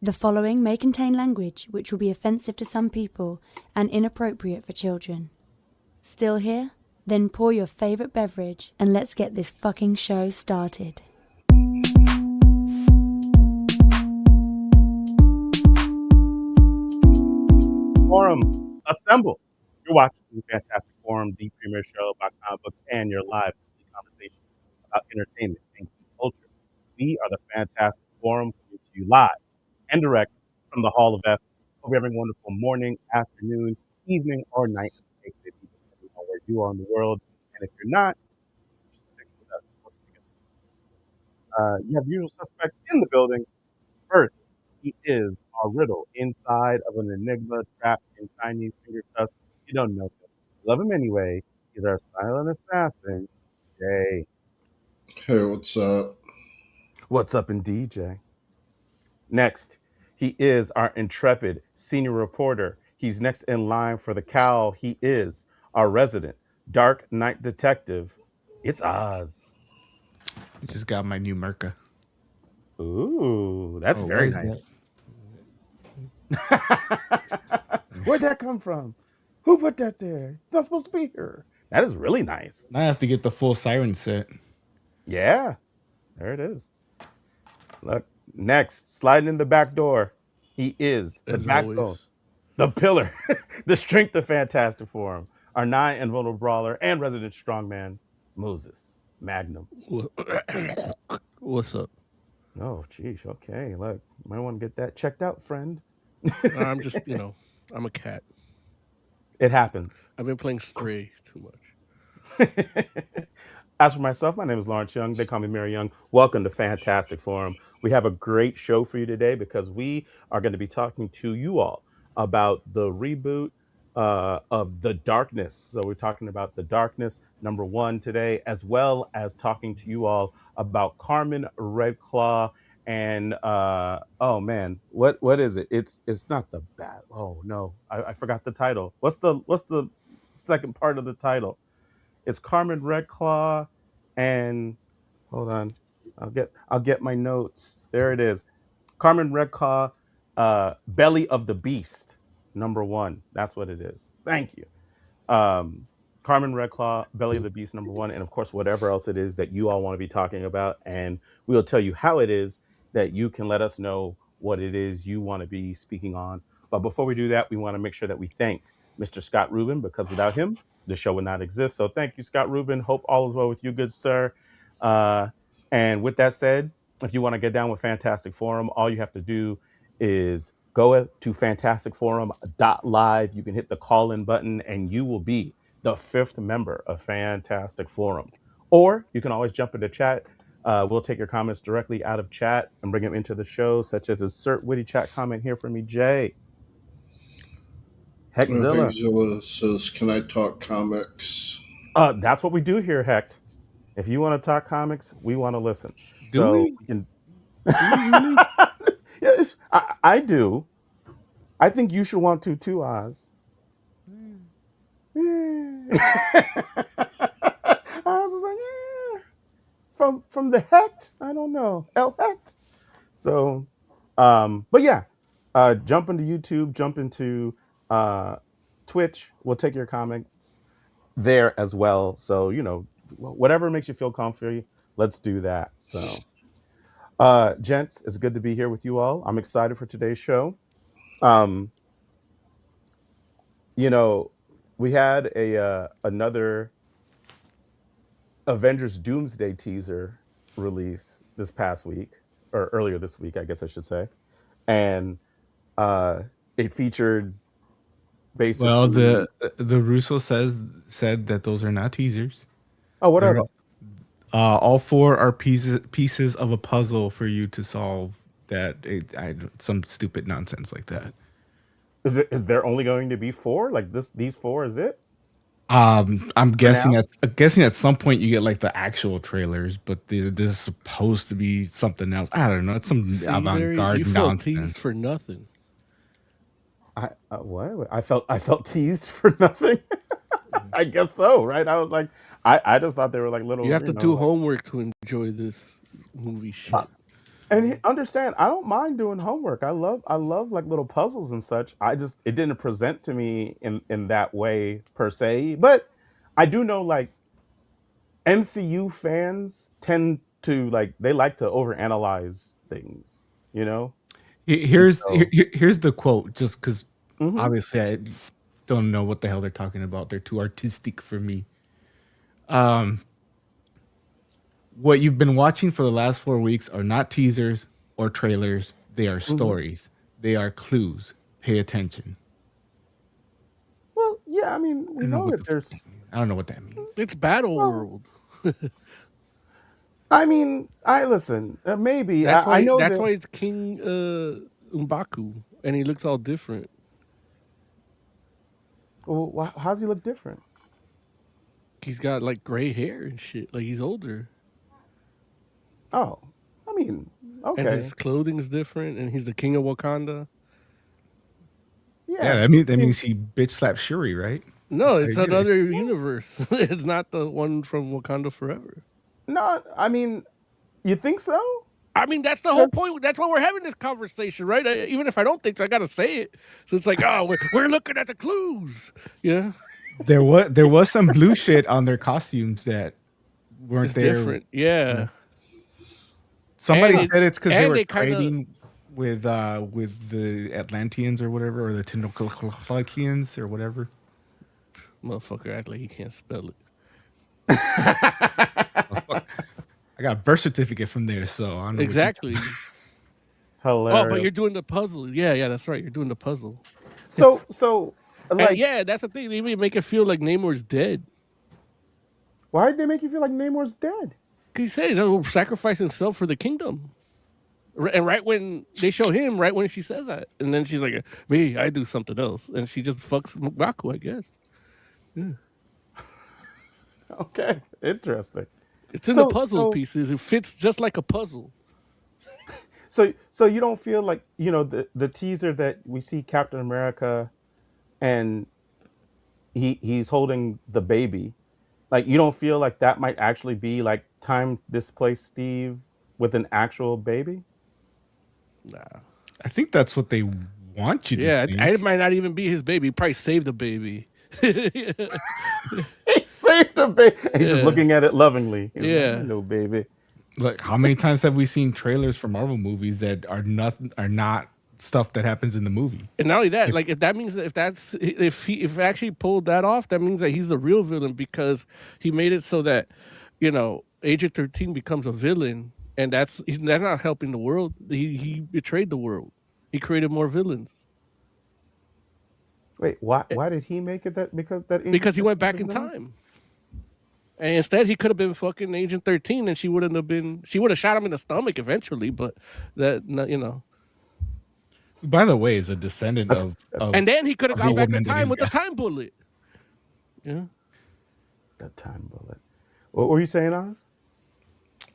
The following may contain language which will be offensive to some people and inappropriate for children. Still here? Then pour your favorite beverage and let's get this fucking show started. Forum, assemble. You're watching the Fantastic Forum, the premier show about comic books and your live conversation about entertainment and geek culture. We are the Fantastic Forum, coming to you live and direct from the Hall of F. Hope you're having a wonderful morning, afternoon, evening, or night, depending on where you are in the world. And if you're not, just stick with us. You have the usual suspects in the building. First, he is our riddle inside of an enigma trapped in Chinese finger cuffs. You don't know him. Love him anyway. He's our silent assassin, Jay. Hey, what's up? What's up in DJ? Next, he is our intrepid senior reporter. He's next in line for the cowl. He is our resident Dark Knight detective. It's Oz. I just got my new Merca. Ooh, that's Oh, very what is nice. Where'd that come from? Who put that there? It's not supposed to be here. That is really nice. I have to get the full siren set. Yeah, there it is. Look, next, sliding in the back door. He is the backbone, the pillar, the strength of Fantastic Forum, our nigh invulnerable brawler and resident strongman, Moses Magnum. What's up? Oh, geez. Okay, look, might want to get that checked out, friend. I'm just, I'm a cat. It happens. I've been playing Stray too much. As for myself, my name is Lawrence Young. They call me Mary Young. Welcome to Fantastic Forum. We have a great show for you today because we are going to be talking to you all about the reboot of The Darkness. So we're talking about The Darkness #1 today, as well as talking to you all about Carmen Red Claw and oh man, what is it? It's not the bat. Oh no, I forgot the title. What's the second part of the title? It's Carmen Red Claw, and hold on, I'll get my notes. There it is, Carmen Red Claw, Belly of the Beast #1. That's what it is. Thank you, Carmen Red Claw, Belly of the Beast #1, and of course whatever else it is that you all want to be talking about, and we will tell you how it is that you can let us know what it is you want to be speaking on. But before we do that, we want to make sure that we thank Mr. Scott Rubin, because without him, the show would not exist. So thank you, Scott Rubin. Hope all is well with you, good sir. And with that said, if you want to get down with Fantastic Forum, all you have to do is go to fantasticforum.live. You can hit the call-in button, and you will be the 5th member of Fantastic Forum. Or you can always jump into chat. We'll take your comments directly out of chat and bring them into the show, such as insert witty chat comment here from me, Jay. Heckzilla. Heckzilla says, "Can I talk comics?" That's what we do here, Hecht. If you want to talk comics, we want to listen. Do so we? can. Do we really? Yes, I do. I think you should want to too, Oz. Oz was like, yeah. From the Hecht, I don't know, El Hecht. So, but yeah, jump into YouTube, jump into Twitch. We'll take your comments there as well. So whatever makes you feel comfy, let's do that. So, gents, it's good to be here with you all. I'm excited for today's show. We had another Avengers Doomsday teaser release this past week, or earlier this week, I guess I should say, and it featured basically. Well, the Russo said that those are not teasers. Oh, what are they? All 4 are pieces of a puzzle for you to solve. Some stupid nonsense like that. Is there only going to be 4? Like these 4 is it? I'm guessing at some point you get like the actual trailers, but this is supposed to be something else. I don't know. It's some avant-garde you nonsense. You felt teased for nothing. What? I felt teased for nothing. I guess so, right? I was like, I just thought they were like little. You have to do homework to enjoy this movie shit. And understand, I don't mind doing homework. I love like little puzzles and such. It didn't present to me in that way per se. But I do know like MCU fans tend to like they like to overanalyze things, you know? And so Here's the quote, just because mhm. obviously I don't know what the hell they're talking about. They're too artistic for me. Um, what you've been watching for the last 4 weeks are not teasers or trailers. They are Mhm. stories. They are clues. Pay attention. Well, yeah, I mean, I we don't know know what that the fuck that there's means. I don't know what that means. It's Battle well, World. I mean, I listen, maybe I know That's that. why it's King M'Baku, and he looks all different. Well, how's he look different? He's got like gray hair and shit. Like he's older, Oh, I mean, and okay, his clothing is different, and he's the king of Wakanda. Yeah, yeah. that I mean, means he bitch slapped Shuri, right? No, That's how it's you get it. another universe. It's not the one from Wakanda Forever. no, I mean, you think so? I mean, that's the whole 'Cause- point. That's why we're having this conversation, right? Even if I don't think so, I gotta say it. So it's like, oh, we're looking at the clues. Yeah, There was some blue shit on their costumes that weren't it's there. different. Yeah, Somebody and said it's because they were they kind of trading with the Atlanteans or whatever, or the Tindoclasians or whatever. motherfucker act like he can't spell it. I got a birth certificate from there, so I don't know Exactly. Oh, but Hilarious. you're doing the puzzle. Yeah, that's right. You're doing the puzzle. So, And like, yeah, that's the thing. They even make it feel like Namor's dead. why did they make you feel like Namor's dead? He says he'll sacrifice himself for the kingdom. And right when they show him, right when she says that, and then she's like, "Me, I do something else," and she just fucks M'Baku, I guess. Yeah. Okay, interesting. It's in the So, puzzle so, pieces. It fits just like a puzzle. so you don't feel like the teaser that we see Captain America and he's holding the baby. Like you don't feel like that might actually be like time displaced Steve with an actual baby? Nah. I think that's what they want you to Yeah, it think. might not even be his baby. He probably saved the baby. Yeah. He saved the baby. And he's just Yeah. looking at it lovingly. He's like, Yeah. "Hello, baby." Like, how many times have we seen trailers for Marvel movies that are not stuff that happens in the movie? And not only that, like if that means if he actually pulled that off, that means that he's the real villain because he made it so that Agent 13 becomes a villain, and that's not helping the world. He betrayed the world. He created more villains Wait, why did he make it that because that because Agent he went 13 is back a in villain? time. And instead, he could have been fucking Agent 13, and she wouldn't have been. She would have shot him in the stomach eventually, but that. By the way, is a descendant That's, And of then he could have of the gone back in woman that time he's with the got. time bullet. Yeah. that time bullet. What were you saying, Oz?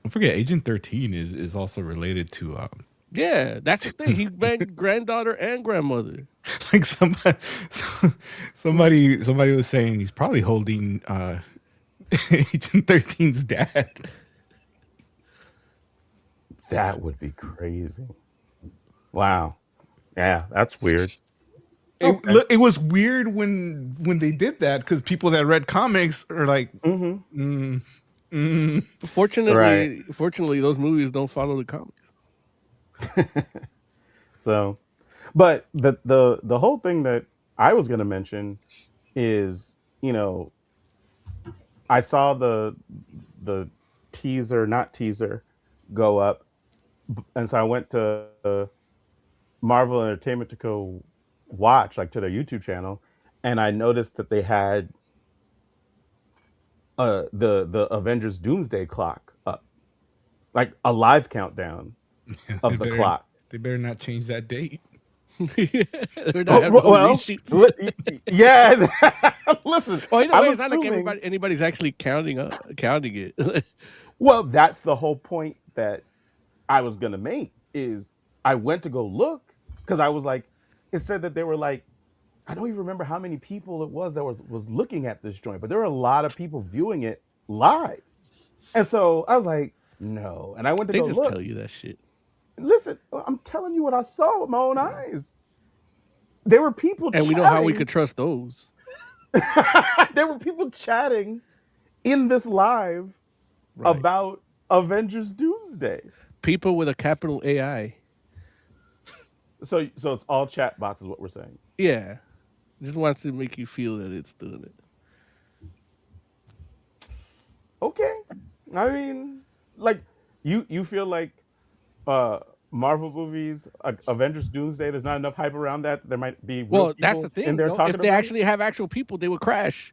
Don't forget, Agent 13 is also related to Yeah, that's the thing. He banged granddaughter and grandmother. like somebody was saying he's probably holding Agent 13's dad. That would be crazy. Wow. Yeah, that's weird. Okay. Oh, It was weird when they did that because people that read comics are like, Mm-hmm. Right. Fortunately, those movies don't follow the comics. So, but the whole thing that I was going to mention is, I saw the teaser, not teaser, go up, and so I went to Marvel Entertainment to go watch, like to their YouTube channel, and I noticed that they had the Avengers Doomsday clock up, like a live countdown of the clock. They better not change that date. They're not Oh, having no well, reshoot. yeah. Listen, Well, either I'm way, it's not like assuming. anybody's actually counting it. Well, that's the whole point that I was gonna make. Is I went to go look because I was like, it said that there were like, I don't even remember how many people it was that was looking at this joint, but there were a lot of people viewing it live, and so I was like, no, and I went to They go just look. tell you that shit. Listen, I'm telling you what I saw with my own eyes. There were people And we know how we chatting. could trust those. There were people chatting in this live Right. about Avengers Doomsday. People with a capital AI. So it's all chat bots is what we're saying. Yeah. Just wants to make you feel that it's doing it. Okay. I mean, like you feel like uh Marvel movies, Avengers Doomsday, there's not enough hype around that. There might be real Well, that's the people in thing, there though. If talking they about it. actually have actual people, they would crash.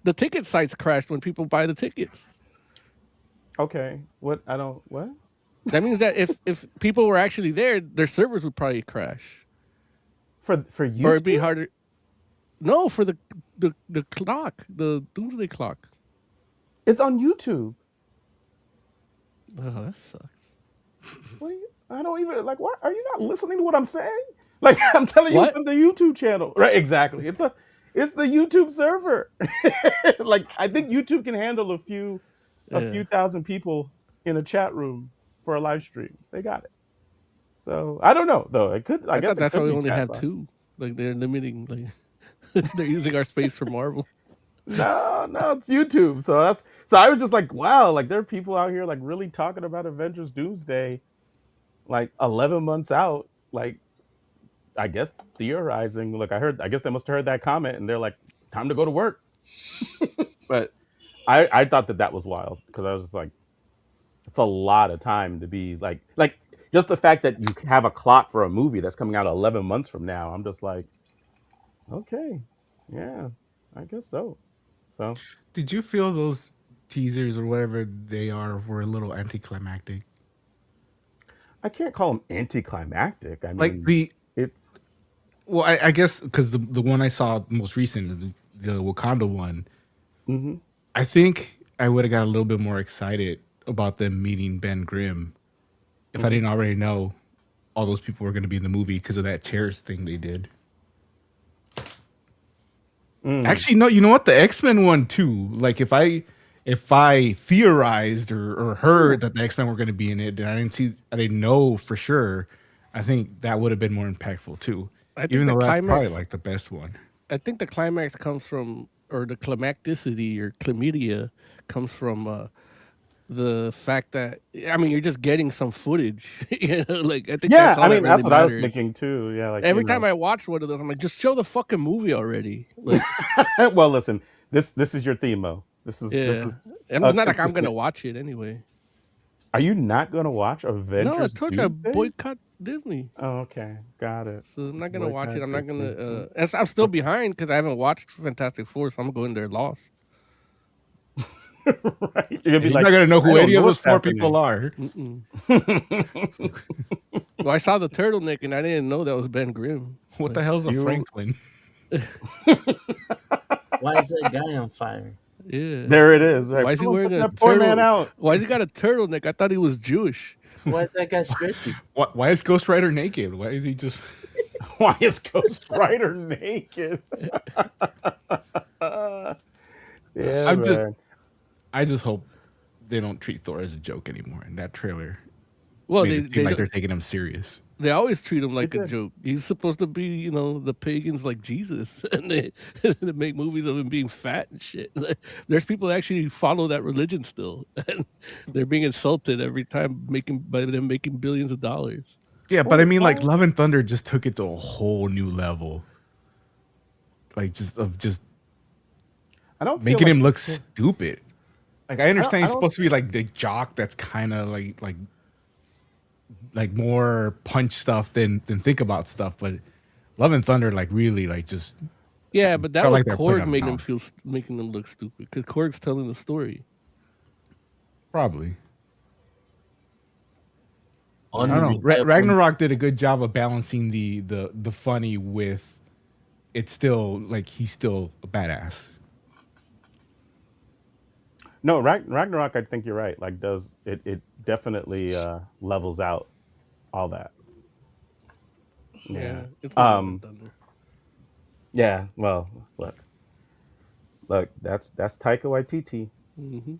The ticket sites crashed when people buy the tickets. Okay. What I don't what? That means that if people were actually there, their servers would probably crash, For or it'd be YouTube? harder. No, for the clock, the doomsday clock. It's on YouTube. Oh, that sucks. What are you, I don't even like what are you not listening to what I'm saying? Like I'm telling you it's What? on the YouTube channel. Right, exactly. It's the YouTube server. Like I think YouTube can handle a few Yeah. thousand people in a chat room for a live stream. They got it. So I don't know though. I I guess thought it that's why could we be only have chatbot. two. Like they're limiting, like they're using our space for Marvel. No, it's YouTube. So I was just like, wow, like there are people out here like really talking about Avengers Doomsday like 11 months out. Like I guess theorizing. Look, I guess they must have heard that comment and they're like, time to go to work. But I thought that was wild because I was just like, it's a lot of time to be like just the fact that you have a clock for a movie that's coming out 11 months from now. I'm just like, okay, yeah, I guess so. So Did you feel those teasers or whatever they are were a little anticlimactic? I can't call them anticlimactic. I Like mean, the it's well, I guess because the one I saw most recent, the Wakanda one, mhm. I think I would have got a little bit more excited about them meeting Ben Grimm if I Mhm. didn't already know all those people were going to be in the movie because of that chairs thing they did. Mm. Actually, no, you know what? The X-Men one too. Like if I theorized or heard that the X-Men were going to be in it and I didn't know for sure, I think that would have been more impactful too. I think Even the though that's probably climax. like the best one. I think the climax comes from, or the climacticity or chlamydia comes from the fact that I mean you're just getting some footage. Like I think Yeah, that's all I that mean really that's what I was matters. thinking too. Yeah, like Every time I watch one of those, I'm like, just show the fucking movie already. Like, well, listen, this is your theme, Mo. This yeah, is and a it's not like I'm gonna consistent. watch it anyway. Are you not going to watch No, I Avengers told you I Doomsday? boycott Disney, Oh, okay, got it. so I'm not gonna watch it. Boycott I'm not gonna. Disney. And I'm still Okay. behind because I haven't watched Fantastic Four, so I'm gonna go in there lost. Right. You're gonna be And you're like, not gonna know I who don't any know of those what's four people happening. are. Mm-mm. Well, I saw the turtleneck and I didn't know that was Ben Grimm. What the Like, hell's a You Franklin? Why is that guy on fire? yeah. there it is. Right. Why is he Someone wearing put a that poor man turtle? out. Why has he got a turtleneck? I thought he was Jewish. Why is that guy stretchy? Why is Ghost Rider naked? Why is he just? Why is Ghost Rider naked? Yeah, I'm just. man. I just hope they don't treat Thor as a joke anymore. In that trailer, Well, made it seem like they're taking him serious. they always treat him like It a did. joke. He's supposed to be, the pagans like Jesus, and they make movies of him being fat and shit. There's people that actually follow that religion still, and they're being insulted every time by them making billions of dollars. Yeah, but I mean, like Well, Love and Thunder just took it to a whole new level. Like just I don't feel making like him look stupid. Like I understand I he's don't. supposed to be like the jock that's kind of like more punch stuff than think about stuff, but Love and Thunder like really like just Yeah, but that felt was like they're putting Korg on making an them off. making them look stupid because Korg's telling the story. Probably. I don't know. Unreliable. Ragnarok did a good job of balancing the funny with it's still like he's still a badass. No, Ragnarok. I think you're right. Like, does it? It definitely levels out all that. Yeah. It's not Love and Thunder. Yeah. Well, look. That's Taika Waititi. Hmm.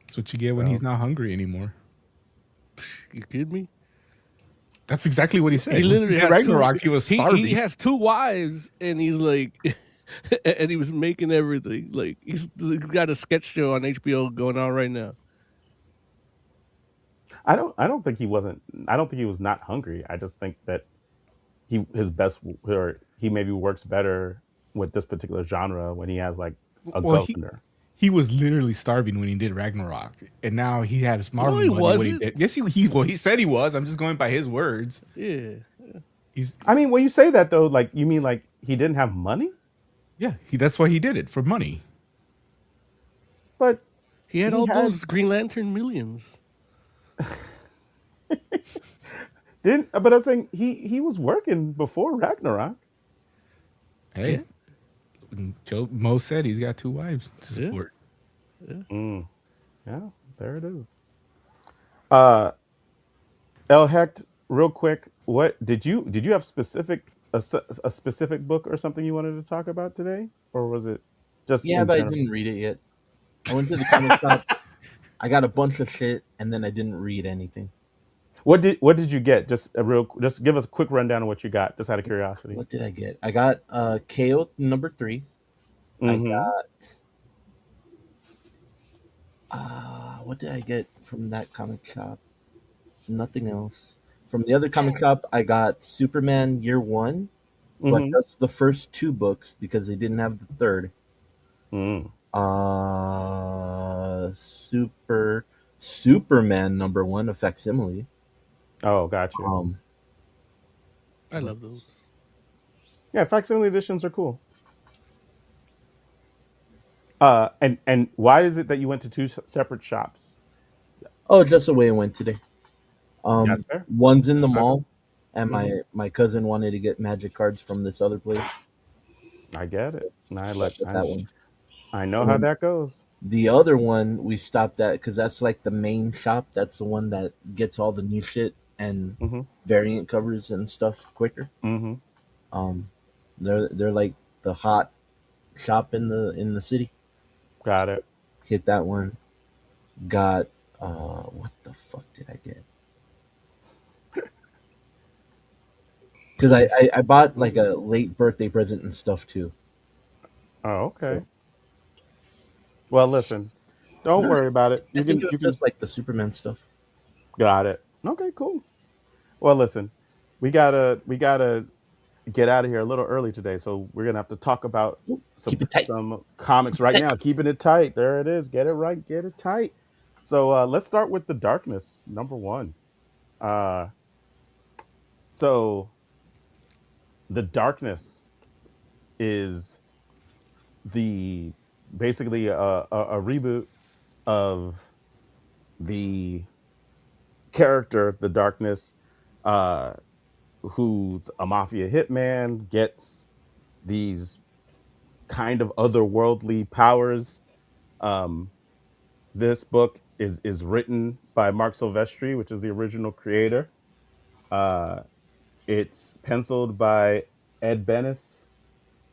That's what you get when So he's not hungry anymore. You kidding me? That's exactly what he said. He literally has Ragnarok, he was starving. He has 2 wives, and he's like, and he was making everything. Like he's got a sketch show on HBO going on right now. I don't think he wasn't. I don't think he was not hungry. I just think that he maybe works better with this particular genre when he has like a Well, governor. he was literally starving when he did Ragnarok, and now he had his Marvel No, he money. What he wasn't. did. Yes, he said he was. I'm just going by his words. Yeah. I mean, when you say that though, like you mean like he didn't have money? That's why he did it, for money. But He had all those Green Lantern millions. But I'm saying he was working before Ragnarok. Hey, Mo said he's got 2 wives to support. Yeah, there it is. El Hecht, real quick, what did you have a specific book or something you wanted to talk about today, or was it just Yeah, in but I general? didn't read it yet. I went to the comic shop. I got a bunch of shit, and then I didn't read anything. What did you get? Just give us a quick rundown of what you got, just out of curiosity. What did I get? I got KO number 3. I got what did I get from that comic shop? Nothing else. From the other comic shop, I got Superman Year 1, but that's the first 2 books because they didn't have the third. Superman number 1, a facsimile. Oh, gotcha. I love those. Yeah, facsimile editions are cool. And why is it that you went to 2 separate shops? Oh, just the way it went today. That's fair. One's in the mall, and my cousin wanted to get magic cards from this other place. I get it. I know And how then that goes. the other one we stopped at because that's like the main shop. That's the one that gets all the new shit and variant covers and stuff quicker. They're like the hot shop in the city. Got it. Hit that one. Got what the fuck did I get? Because I bought like a late birthday present and stuff too. Oh, okay. Well, listen, don't worry about it. I think it was just like the Superman stuff. Got it. Okay, cool. Well, listen, we gotta get out of here a little early today, so we're gonna have to talk about some comics right now. Keeping it tight. There it is. Get it right. Get it tight. So let's start with The Darkness, number 1. So The Darkness is basically a reboot of the character The Darkness, who's a mafia hitman, gets these kind of otherworldly powers. This book is written by Marc Silvestri, which is the original creator. It's penciled by Ed Benes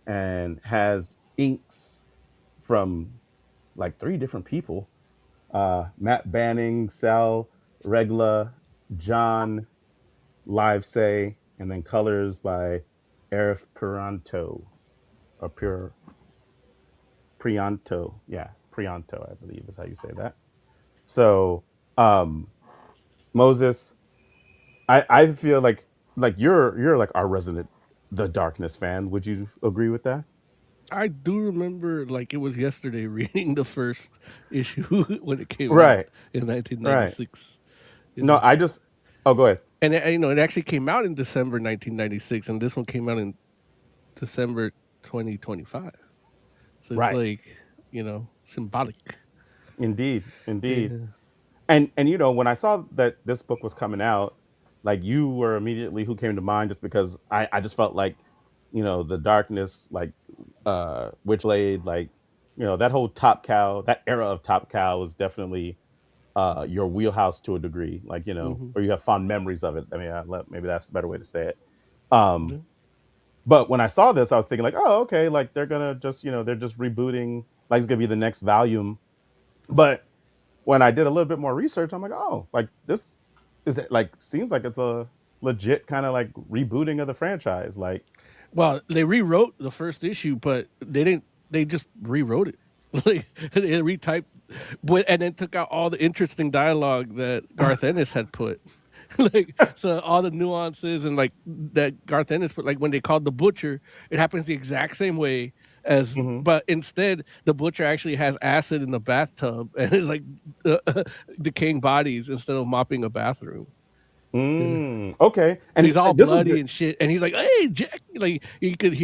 and has inks from like 3 different people. Matt Banning, Sal Regla, John Livesay, and then colors by Arif Prianto. Prianto. Yeah, Prianto, I believe is how you say that. So, Moses, I feel like you're like our resident The Darkness fan. Would you agree with that? I do remember like it was yesterday reading the first issue when it came out Right. in 1996. Right. No, go ahead. And it actually came out in December 1996, and this one came out in December 2025. So it's like, symbolic. Indeed. Yeah. And when I saw that this book was coming out, like you were immediately who came to mind, just because I just felt like, The Darkness, like Witchblade, like, that whole Top Cow, that era of Top Cow was definitely your wheelhouse to a degree, like, or you have fond memories of it. I mean, maybe that's the better way to say it. But when I saw this, I was thinking like, oh, okay, like they're gonna just, they're just rebooting, like it's gonna be the next volume. But when I did a little bit more research, I'm like, oh, like this is it like seems like it's a legit kind of like rebooting of the franchise? Like, Well, they rewrote the first issue, but they didn't. They just rewrote it. Like they retyped, and then took out all the interesting dialogue that Garth Ennis had put. Like so, all the nuances and like that Garth Ennis put. Like when they called the butcher, it happens the exact same way as, hmm but instead the butcher actually has acid in the bathtub and it's like decaying bodies instead of mopping a bathroom. Yeah. okay, So he's all and this was bloody and shit, and he's like, "Hey, Jack!" Like you could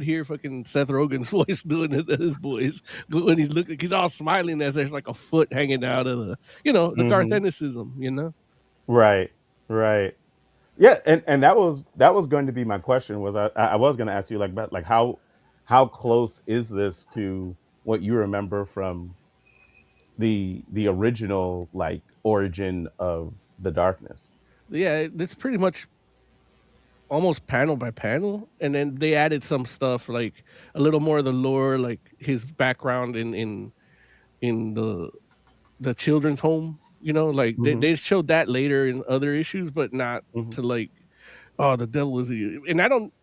hear fucking Seth Rogen's voice doing it, his voice when he's looking. He's all smiling as there's like a foot hanging out of the Garth hmm Ennisism, you know. right, right. Yeah, and that was going to be my question. Was I was going to ask you like, but like how close is this to what you remember from the original like origin of the darkness? Yeah, it's pretty much almost panel by panel, and then they added some stuff like a little more of the lore, like his background in the children's home. You know, like hmm they showed that later in other issues, but not hmm to like, oh, the devil is you. And I don't.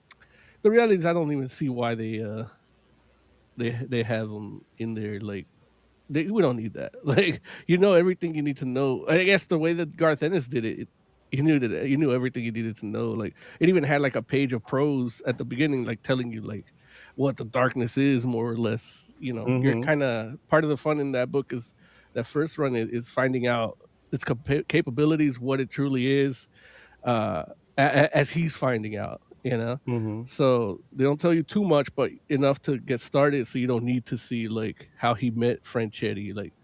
The reality is, I don't even see why they have them in there. Like, we don't need that. Like, everything you need to know. I guess the way that Garth Ennis did it, you knew everything you needed to know. Like, it even had like a page of prose at the beginning, like telling you like what the darkness is, more or less. You're hmm kind of part of the fun in that book is that first run is finding out its capabilities, what it truly is, uh, as he's finding out. hmm So they don't tell you too much, but enough to get started, so you don't need to see like how he met Franchetti. Like,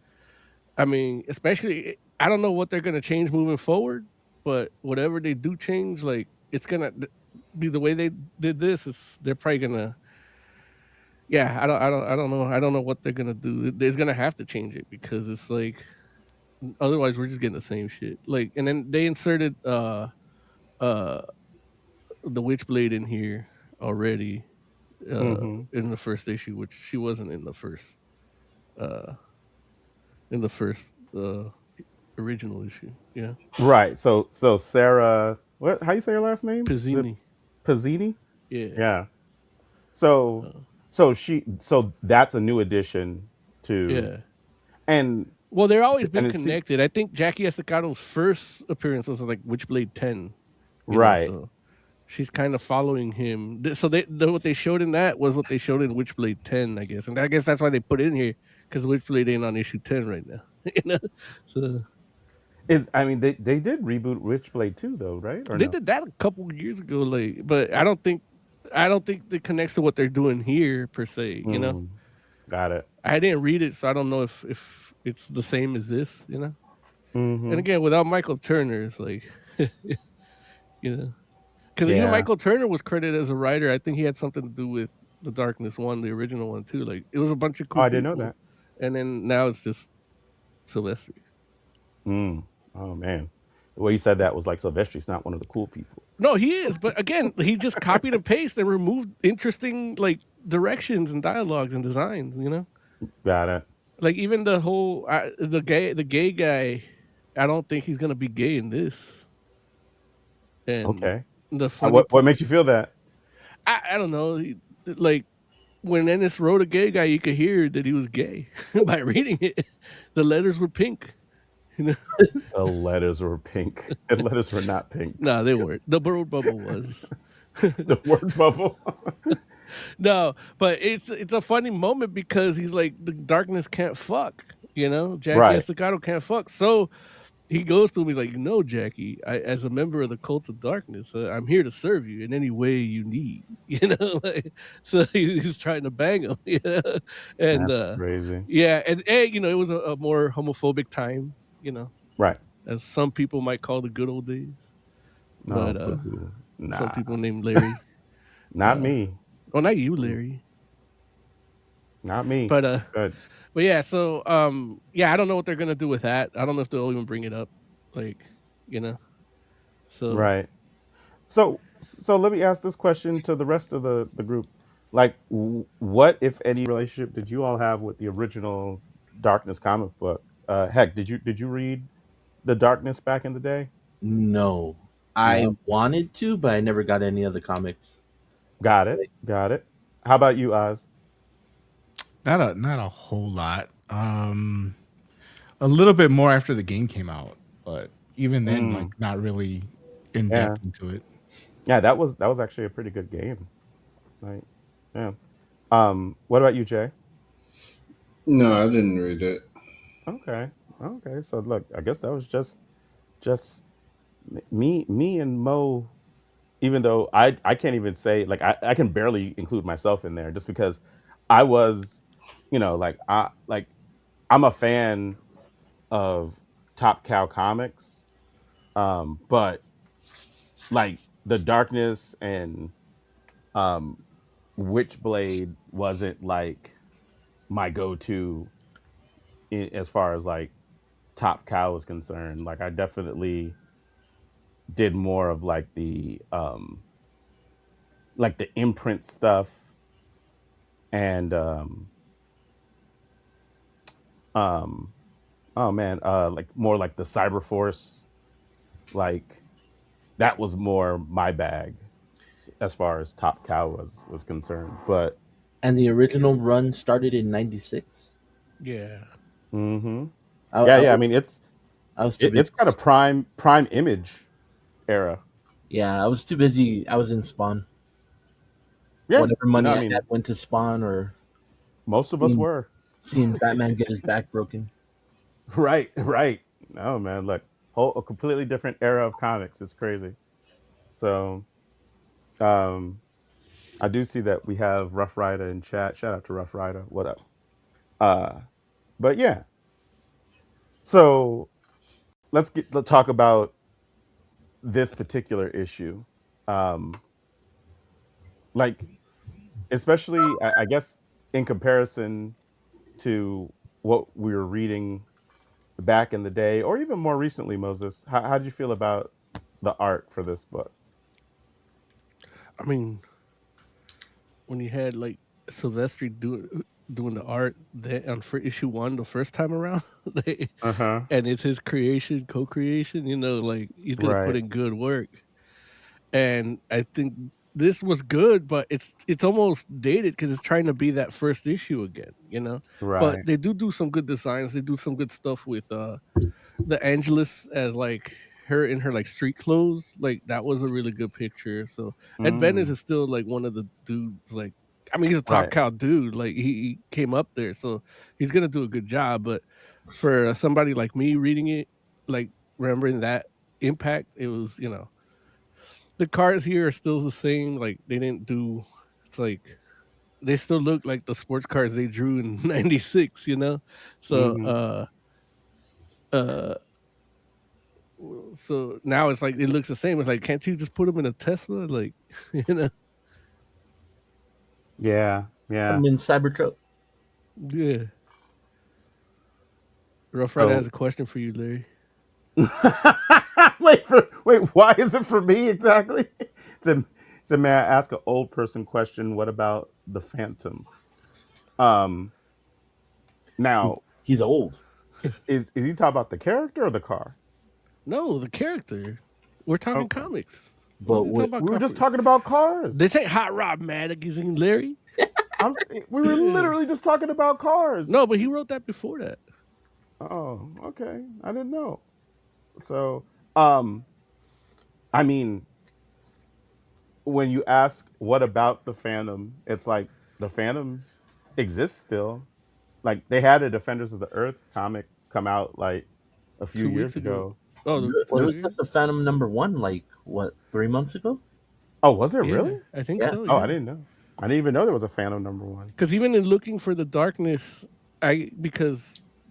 I mean, especially I don't know what they're gonna change moving forward, but whatever they do change, like it's gonna be the way they did this. They're probably gonna, yeah. I don't know what they're gonna do. They're gonna have to change it because it's like otherwise we're just getting the same shit. Like, and then they inserted uh the Witchblade in here already hmm in the first issue, which she wasn't uh in the first uh original issue. Yeah, Right. So Sarah, what? How you say her last name? Is it Pizzini. Pizzini? Yeah, Yeah. So uh, so that's a new addition to yeah. and Well, they're always been and it's connected. I think Jackie Estacado's first appearance was like Witchblade 10. right. So she's kind of following him. So what they showed in that was what they showed in Witchblade 10, I guess, and I guess that's why they put it in here because Witchblade ain't on issue 10 right now. you know, so Is I mean they did reboot Witchblade too though, right? Or they no? did that a couple years ago, like, but I don't think it connects to what they're doing here per se. Mm, got it. I didn't read it, so I don't know if it's the same as this. And hmm again, without Michael Turner, it's like, you know, because Yeah. Michael Turner was credited as a writer. I think he had something to do with the Darkness one, the original one too. Like it was a bunch of Oh, cool I didn't know people, that. and then now it's just Silvestri. Mm. Oh man. The way you said that was like Silvestri's not one of the cool people. No, he is, but again, he just copied and pasted and removed interesting like directions and dialogues and designs. Got it. Like even the whole the gay guy. I don't think he's gonna be gay in this. And Okay. the funny, What makes you feel that? I don't know. Like when Ennis wrote a gay guy, you could hear that he was gay by reading it. The letters were pink. You know, The letters were pink. The letters were not pink. no, they weren't. The bird bubble was. The word bubble. No, but it's a funny moment because he's like the darkness can't fuck. Jackie Right. Estacado can't fuck. So he goes to him. He's like, "No, Jackie. As a member of the cult of darkness, I'm here to serve you in any way you need." Like, so he's trying to bang him. And That's crazy. yeah, and it was a more homophobic time. Right. As some people might call the good old days, No, but boo. some Nah. people named Larry. Not me. Oh, not you, Larry. Not me. But Good. But yeah, so yeah, I don't know what they're gonna do with that. I don't know if they'll even bring it up, like, you know. So Right. So let me ask this question to the rest of the group. Like, what, if any, relationship did you all have with the original Darkness comic book? Heck, did you read the Darkness back in the day? No, I No. wanted to, but I never got any of the comics. Got it. Got it. How about you, Oz? Not a whole lot. A little bit more after the game came out, but even then, like Mm, not really in yeah. depth into it. Yeah, that was actually a pretty good game. Like, yeah. What about you, Jay? No, I didn't read it. Okay. Okay. So look, I guess that was just me and Mo, even though I can't even say, like, I can barely include myself in there just because I was, like I'm a fan of Top Cow comics. But like the Darkness and um Witchblade wasn't like my go-to as far as like Top Cow is concerned. Like I definitely did more of like the imprint stuff and um oh man, like more like the Cyberforce, like that was more my bag as far as Top Cow was concerned. But And the original run started in '96. Yeah. hmm I, yeah, I, yeah. I was, mean, I was too busy. it's got a prime image era. Yeah, I was too busy. I was in Spawn. Yeah, Whatever no, money I I had mean, went to Spawn or most of us seeing, were. seeing Batman get his back broken. Right, right. No, man, look, a completely different era of comics. It's crazy. So, um, I do see that we have Rough Rider in chat. Shout out to Rough Rider. What up? Uh, but yeah. So let's talk about this particular issue. Um, like especially, I guess, in comparison to what we were reading back in the day, or even more recently, Moses. How did you feel about the art for this book? I mean, when you had like Silvestri doing the art that on for issue one the first time around, they, Uh huh. and it's his creation, co-creation. Like he's gonna put Right. in good work, and I think this was good, but it's almost dated because it's trying to be that first issue again. But Right. they do some good designs. They do some good stuff with the Angelus as like her in her like street clothes. Like that was a really good picture. So Ed Bennett Mm, is still like one of the dudes. Like I mean, he's a top right. cow dude. Like he came up there, so he's gonna do a good job. But for somebody like me reading it, like remembering that impact, it was the cars here are still the same. Like they didn't do. It's like they still look like the sports cars they drew in '96. So Hmm. uh so now it's like it looks the same. It's like, can't you just put them in a Tesla? Like, you know, Yeah. Put Yeah. him in Cybertruck. yeah. Rough Rider has So a question for you, Larry. wait. Why is it for me exactly? So, so may I ask an old person question? What about the Phantom? Um. Now, He's old. is he talking about the character or the car? No, the character. We're talking Okay. comics. What But are you talking what about? We were just talking about cars. They say Hot Rod Magazine, Larry. We were Yeah. literally just talking about cars. No, but he wrote that before that. Oh, okay. I didn't know. So, um, I mean, when you ask what about the Phantom, it's like the Phantom exists still. Like they had a Defenders of the Earth comic come out like a few 2 weeks years ago. ago. Oh, there Was it? was 2 years? just a Phantom #1, like what, 3 months ago? Oh, was it really? Yeah, I think Yeah. so. Oh, I Yeah. didn't know. I didn't even know there was a Phantom #1. Because even in looking for the darkness, because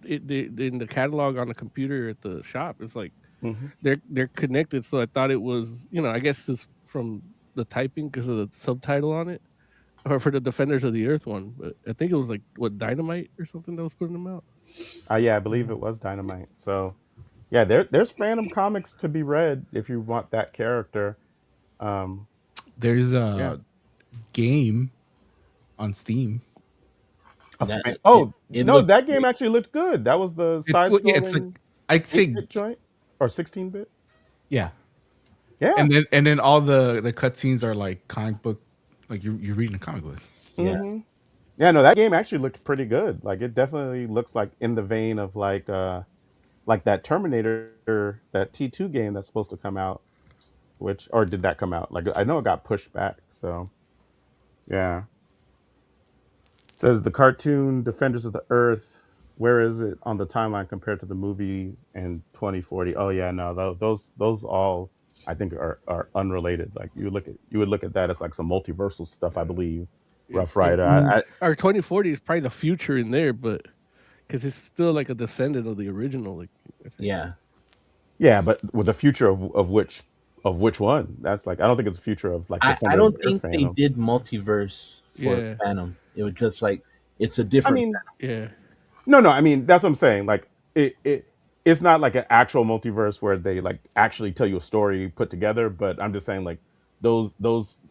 in the catalog on the computer at the shop, it's like Hmm. they're connected. So I thought it was, I guess it's from the typing because of the subtitle on it, or for the Defenders of the Earth one. But I think it was like what Dynamite or something that was putting them out. Yeah, I believe Yeah. it was Dynamite. So, yeah, there's Phantom comics to be read if you want that character. Um, There's yeah. a game on Steam. That Oh it no, looked that game great. actually looked good. That was the It's side yeah, it's like scrolling I'd say 8-bit joint or 16-bit. Yeah. Yeah. And then all the cutscenes are like comic book, like you're reading a comic book. Yeah. Yeah, no, that game actually looked pretty good. Like it definitely looks like in the vein of like that Terminator, that T2 game that's supposed to come out, which or did that come out? Like I know it got pushed back. So yeah. Says the cartoon Defenders of the Earth. Where is it on the timeline compared to the movies in 2040? Oh yeah, no, those all I think are unrelated. Like you would look at that as like some multiversal stuff, I believe. Rough Rider. Our 2040 is probably the future in there, but because it's still like a descendant of the original. Like, I think. Yeah. Yeah, but with the future of which one? That's like I don't think it's the future of like I Defender of don't the Earth think they fandom. did multiverse for Yeah. Phantom. It was just like it's a I different mean, Phantom. Yeah. no, I mean that's what I'm saying. Like it's not like an actual multiverse where they like actually tell you a story put together. But I'm just saying like those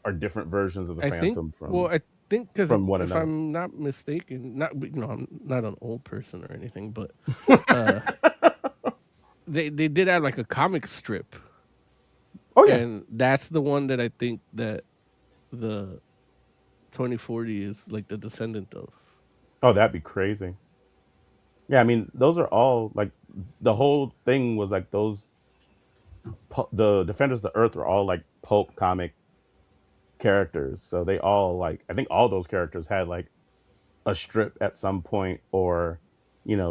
are different versions of the I think. Phantom Well, I think because from one if another. I'm not mistaken, I'm not an old person or anything, but uh, they did have like a comic strip, Oh yeah. and that's the one that I think that the 2040 is like the descendant of. Oh, that'd be crazy. Yeah, I mean those are all like the whole thing was like the Defenders of the Earth are all like pulp comic characters. So they all like I think all those characters had like a strip at some point or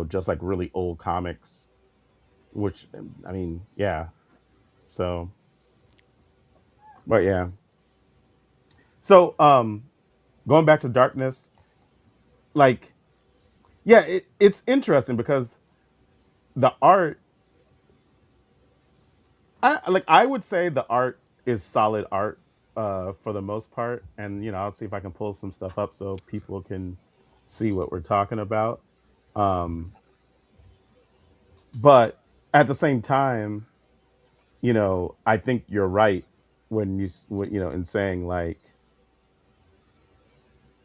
just like really old comics, which I mean, yeah. So, but yeah. So, going back to Darkness, like yeah, it's interesting because the art I would say the art is solid art for the most part, and I'll see if I can pull some stuff up so people can see what we're talking about. Um, but at the same time, I think you're right when in saying like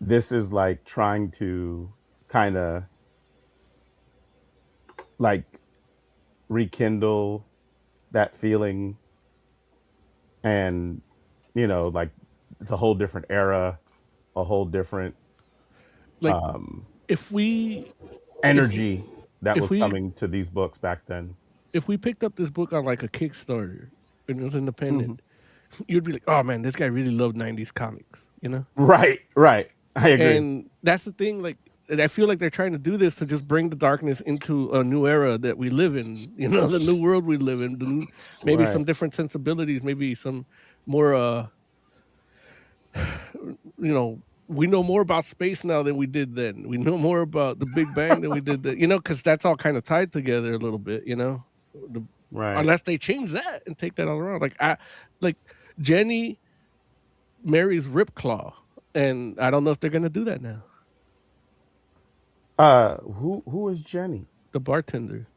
this is like trying to kind of like rekindle that feeling, and like it's a whole different era, a whole different Like um if we if energy that if was we coming to these books back then. if we picked up this book on like a Kickstarter and it was Hmm. independent, you'd be like, "Oh man, this guy really loved '90s comics," you know. Right, I agree. And that's the thing. Like, and I feel like they're trying to do this to just bring the darkness into a new era that we live in. You know, the new world we live in. Maybe Right. some different sensibilities. Maybe some more. We know more about space now than we did then. We know more about the Big Bang than we did then. You know, because that's all kind of tied together a little bit. You know, the, Right. unless they change that and take that all around. Like Jenny marries Ripclaw, and I don't know if they're gonna do that now. Who is Jenny? The bartender.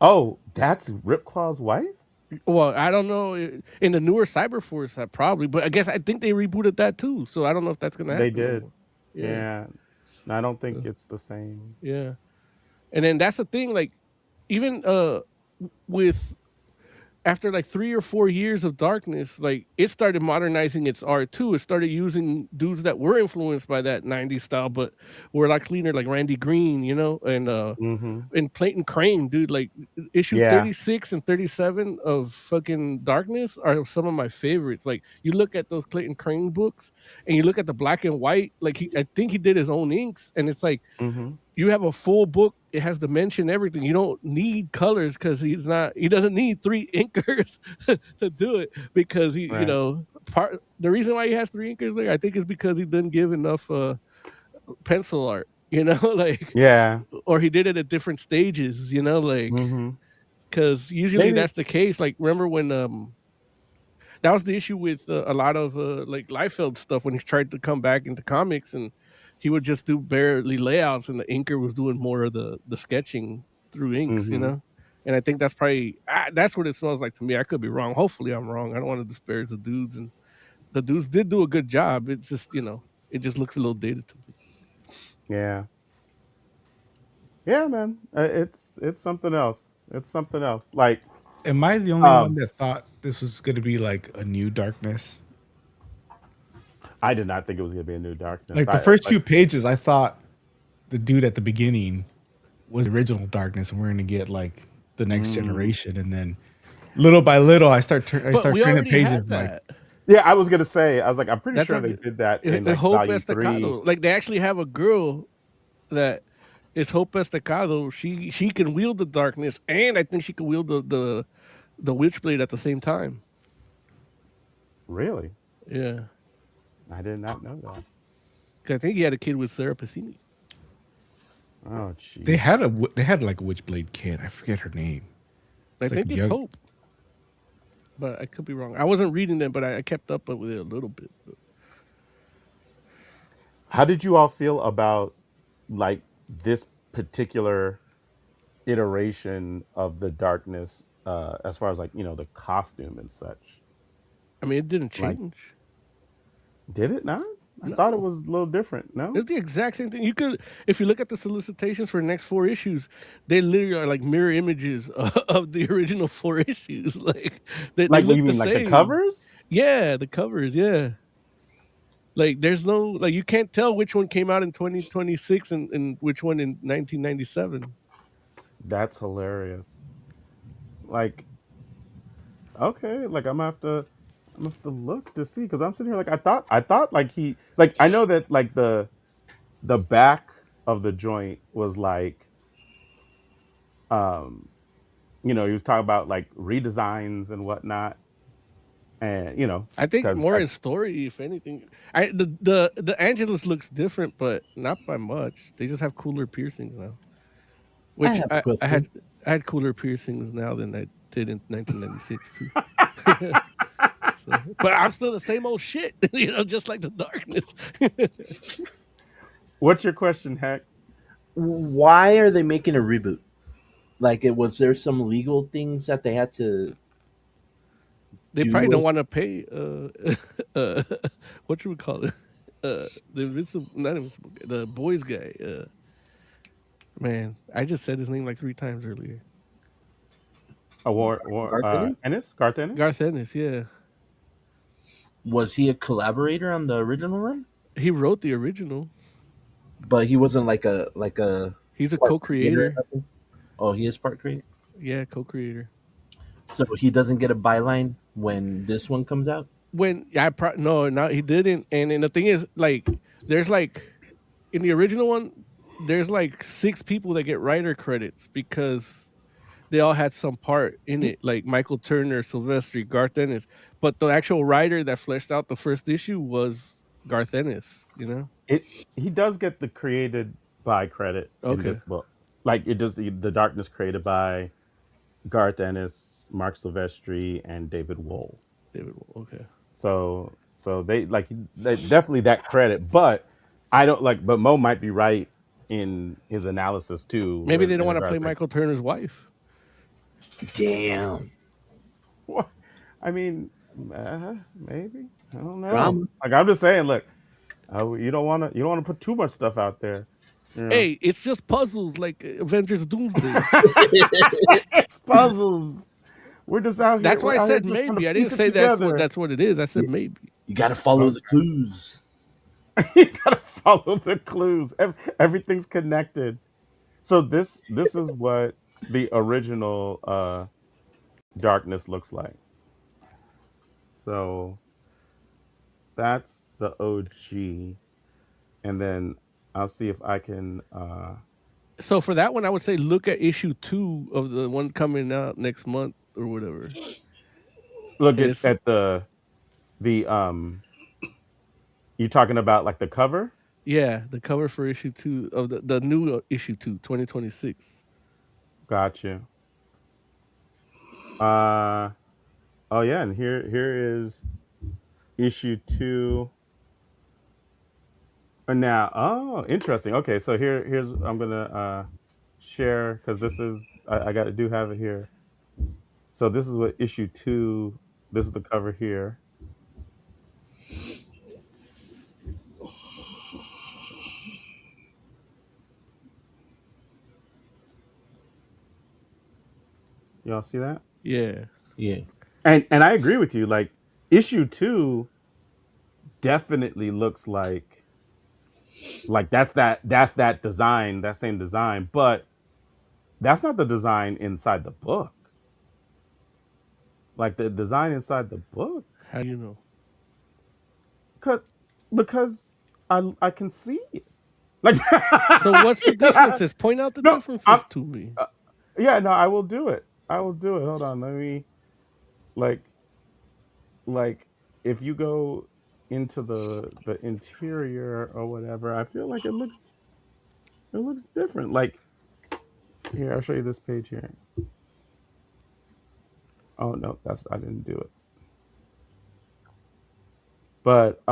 Oh, that's Ripclaw's wife? Well, I don't know. In the newer Cyberforce, I probably, but I think they rebooted that too. So I don't know if that's gonna They happen did. anymore. Yeah, Yeah. No, I don't think it's the same. yeah. And then that's the thing. Like, even with after like 3 or 4 years of darkness, like it started modernizing its art too. It started using dudes that were influenced by that '90s style, but were like cleaner, like Randy Green, you know, Hmm. and Clayton Crane, dude. Like issue Yeah. 36 and 37 of fucking Darkness are some of my favorites. Like you look at those Clayton Crane books, and you look at the black and white. Like I think he did his own inks, and it's like Hmm. you have a full book. It has dimension, everything. You don't need colors because he doesn't need three inkers to do it because Right. the reason why he has three inkers there, I think is because he didn't give enough pencil art, like, Yeah. or he did it at different stages, like, Hmm. because usually Maybe. that's the case. Like, remember when that was the issue with a lot of like Liefeld stuff when he tried to come back into comics, and he would just do barely layouts, and the inker was doing more of the sketching through inks. Hmm. And I think that's probably that's what it smells like to me. I could be wrong. Hopefully, I'm wrong. I don't want to disparage the dudes, and the dudes did do a good job. It's just it just looks a little dated to me. Yeah. Yeah, man. It's something else. It's something else. Like Am I the only one Um, that thought this was going to be like a new Darkness? I did not think it was going to be a new Darkness. Like the I first like few pages, I thought the dude at the beginning was the original Darkness, and we're going to get like the next mm, generation, and then little by little, I But start we turning already pages. had Like, that. yeah. I was going to say. I was like, I'm pretty That's sure what they did that in like Hope volume 3. Estacado. Like they actually have a girl that is Hope Estacado. She can wield the darkness, and I think she can wield the witchblade at the same time. Really, Yeah, I did not know that. 'cause I think he had a kid with Sarah Passini. Oh, they jeez. had like a Witchblade kid. I forget her name. I It's like a think it's young. Hope, but I could be wrong. I wasn't reading them, but I kept up with it a little bit. How did you all feel about like this particular iteration of the Darkness, as far as like the costume and such? I mean, it didn't Like, change. did it not? I thought it No, was a little different. No. it's the exact same thing. You could, if you look at the solicitations for the next 4 issues, they literally are like mirror images of the original 4 issues. Like they Like, what look you the mean, like the same. covers? Yeah, the covers. Yeah, like there's no like you can't tell which one came out in 2026 and which one in 1997. That's hilarious. Like, okay, like I'm gonna have to look to see because I'm sitting here like I thought like I know that like the back of the joint was like um he was talking about like redesigns and whatnot, and I think because more in story, if anything. The Angelus looks different, but not by much. They just have cooler piercings now. I Which have a I question. had cooler piercings now than I did in 1996 too. So, but I'm still the same old shit, just like the darkness. what's your question, Heck? Why are they making a reboot? Like, it was there some legal things that they had to They do probably don't with? want to pay uh what you would call it? The invincible not invincible guy, the boys guy. Man, I just said his name like 3 times earlier. Garth Ennis, Garth Ennis. Garth Ennis, yeah. Was he a collaborator on the original run? He wrote the original. But he wasn't like a He's a part creator or co-creator. nothing? Oh, he is part creator. Yeah, co-creator. So he doesn't get a byline when this one comes out? When no, not he didn't. And the thing is, like, there's like in the original one, there's like 6 people that get writer credits because they all had some part in it, like Michael Turner, Silvestri, Garth Ennis. But the actual writer that fleshed out the first issue was Garth Ennis. It He does get the created by credit in Okay, this book. Like, it does the Darkness created by Garth Ennis, Marc Silvestri, and David Wohl. David. Okay, So they definitely that credit, but I don't like. But Mo might be right in his analysis too, maybe they don't in want to play regards to Michael Turner's wife. Damn. what I mean. Maybe I don't know. Drama. Like, I'm just saying, look, you don't want to put too much stuff out there. You know, Hey, it's just puzzles like Avengers Doomsday. it's puzzles. We're just out here. That's why We're I out here said just trying to maybe. I didn't piece it say that's what together. that's what it is. I said maybe. You got to follow the Okay. clues. You gotta follow the clues. Everything's connected. So this is what the original Darkness looks like. So that's the OG, and then I'll see if I can. So for that one, I would say look at issue 2 of the one coming out next month or whatever. Look And at it's the. You talking about like the cover? yeah, the cover for issue 2 of the new issue 2, 2026. Got you. Uh oh yeah, and here is issue 2. And now, oh, interesting. Okay, so here's I'm gonna share because this is I got to do have it here. So this is what issue 2. This is the cover here. Y'all see that? Yeah. Yeah. And I agree with you. Like issue 2 definitely looks like that's that design, that same design, but that's not the design inside the book. Like the design inside the book, How do you know? cause, because I can see it. Like So what's the differences? Point out the no, I'm differences to me. yeah, no, I will do it. I will do it. Hold on, let me like like if you go into the interior or whatever, I feel like it looks different. Like here, I'll show you this page here. Oh no, that's I didn't do it. But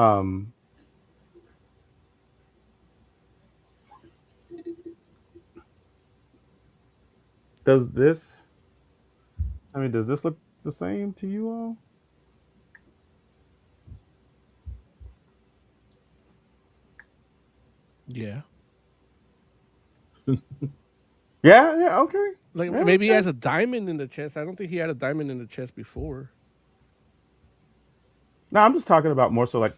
does this? I mean, does this look the same to you all? Yeah. Yeah, yeah, okay, Like yeah, maybe he okay. has a diamond in the chest. I don't think he had a diamond in the chest before. No, I'm just talking about more so like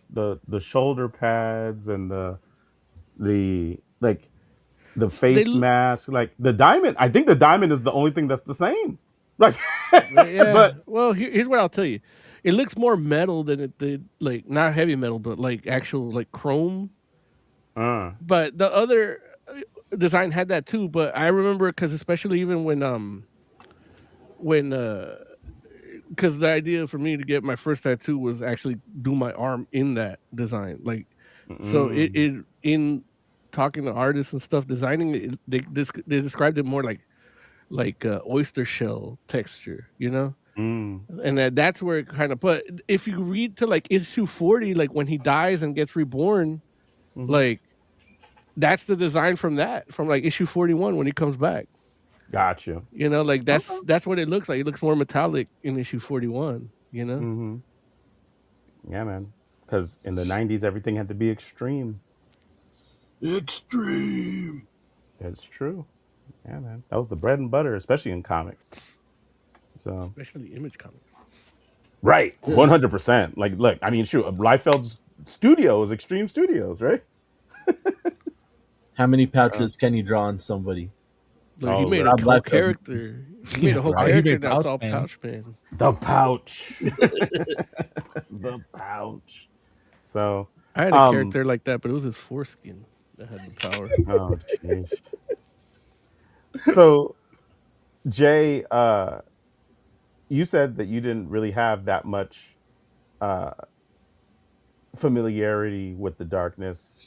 the shoulder pads and the like the They face mask, like the diamond. I think the diamond is the only thing that's the same. Like, yeah. but Well, here's what I'll tell you. It looks more metal than it did, like not heavy metal, but like actual like chrome. uh, But the other design had that too. But I remember because especially even when because the idea for me to get my first tattoo was actually do my arm in that design. Like, so mm, it in talking to artists and stuff designing it, they described it more like oyster shell texture, you know. mm, And that's where it kind of. But if you read to like issue 40, like when he dies and gets reborn, hmm. like that's the design from like issue 41 when he comes back. Got you. You know, like Okay. that's what it looks like. It looks more metallic in issue 41. You know. Hmm. Yeah, man. Because in the '90s, everything had to be extreme. Extreme. That's true. Yeah, man. That was the bread and butter, especially in comics. So Especially Image Comics. right, 100%. Like, look, I mean, shoot, Liefeld's studio is Extreme Studios, right? How many Uh, pouches can you draw on somebody? Look, he oh, made look, a Rob whole Liefeld. character. He made Yeah, a whole bro. He character made that's pouch, all man. pouch man. the pouch, the pouch. So, I had a um, character like that, but it was his foreskin that had the power. oh, jeez. So, Jay, you said that you didn't really have that much uh, familiarity with the darkness.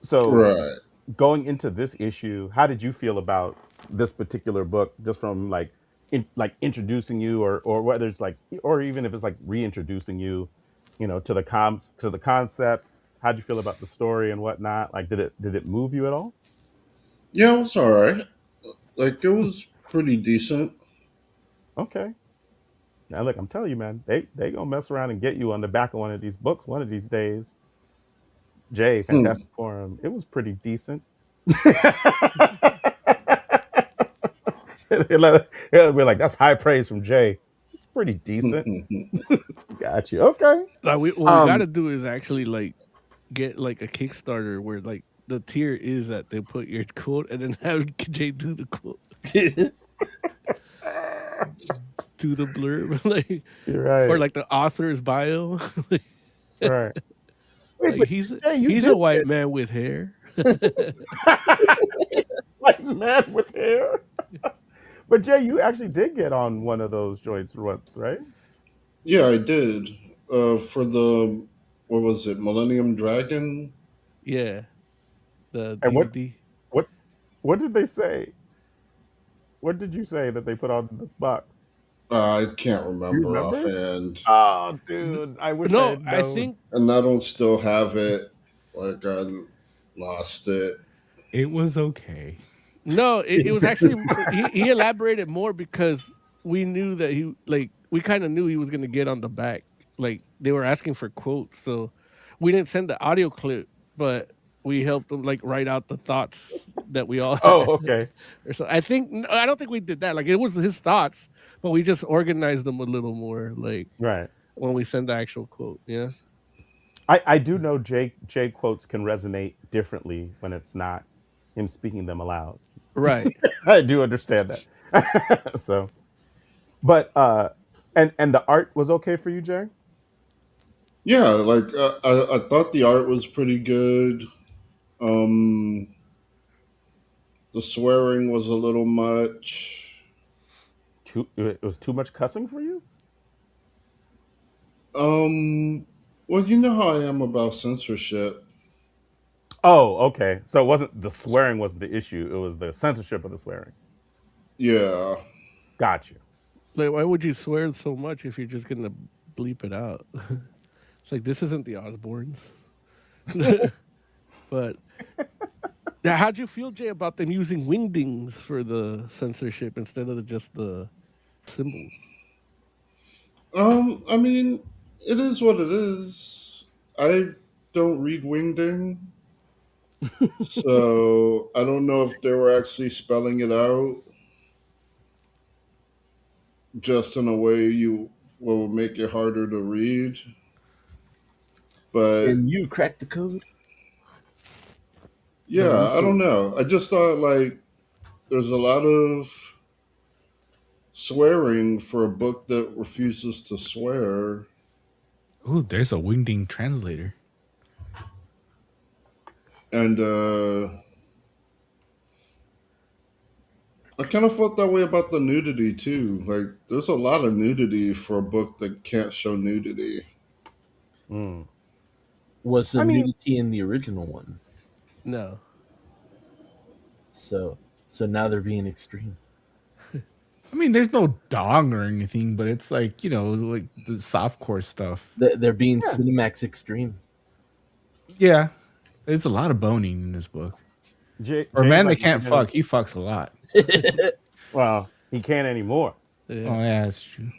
So, Right. going into this issue, how did you feel about this particular book? Just from like introducing you, or whether it's like, or even if it's like reintroducing you, to the concept. How'd you feel about the story and whatnot? Like, did it move you at all? Yeah, it was all right. Like, it was pretty decent. Okay. Now look, I'm telling you, man, they gonna mess around and get you on the back of one of these books one of these days. Jay, Hmm. Fantastic Forum. It was pretty decent. We're like, that's high praise from Jay. It's pretty decent. Got you. Okay. Like what we got Um. to do is actually like get like a Kickstarter where like the tier is that they put your quote and then have Jay do the quote, do the blurb, like You're or right. like the author's bio. Right. Wait, Like but he's Jay, you he's a did white get man with hair. white man with hair. But Jay, you actually did get on one of those joints once, right? Yeah, I did. For the, what was it, Millennium Dragon? Yeah, the And what DVD. what what did they say? What did you say that they put on the box? I can't You remember remember? offhand. Oh, dude, I wish I No, had I known. think And I don't still have it. Like, I lost it. It was okay. no. It was actually he elaborated more because we knew that he like we kind of knew he was gonna get on the back. Like they were asking for quotes, so we didn't send the audio clip, but we helped him like write out the thoughts that we all had. Oh, okay. Or so I don't think we did that. Like it was his thoughts, but we just organized them a little more. Like Right. when we send the actual quote. Yeah. I do know J quotes can resonate differently when it's not him speaking them aloud. Right. I do understand that. So, but and the art was okay for you, Jay? Yeah, like I thought the art was pretty good. Um, the swearing was a little much. It was too much cussing for you? Um, well, you know how I am about censorship. Oh, okay. So it wasn't the swearing wasn't the issue. It was the censorship of the swearing. Yeah. Got you. Like why would you swear so much if you're just gonna bleep it out? It's like this isn't the Osbournes. But yeah, how'd you feel, Jay, about them using wingdings for the censorship instead of just the symbols? I mean, it is what it is. I don't read Wingding, so I don't know if they were actually spelling it out just in a way you will make it harder to read. But And you cracked the code. yeah, I don't know. I just thought like there's a lot of swearing for a book that refuses to swear. Ooh, there's a wingding translator. And I kind of felt that way about the nudity too. Like, there's a lot of nudity for a book that can't show nudity. Mm. Was the I mean, nudity in the original one? No. So now they're being extreme. I mean, there's no dong or anything, but it's like, like the softcore stuff. They're being Yeah. Cinemax extreme. Yeah. There's a lot of boning in this book. Jay's For a man like, that can't fuck, he fucks a lot. well, he can't anymore. Oh, Yeah. yeah, that's true.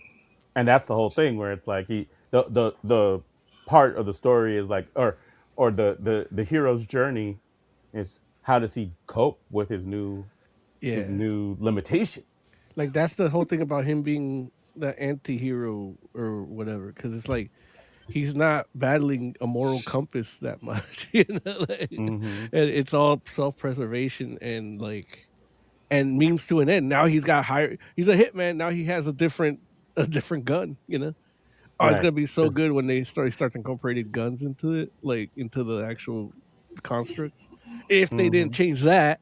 And that's the whole thing where it's like the part of the story is like or the hero's journey is how does he cope with his new limitations. Like that's the whole thing about him being the anti-hero or whatever, because it's like he's not battling a moral compass that much, like, Mm-hmm. and it's all self-preservation and like and means to an end. Now he's got higher, he's a hitman, now he has a different gun, Oh, it's Right. gonna be so good when they start incorporating guns into it, like into the actual constructs, if they didn't Mm-hmm. change that.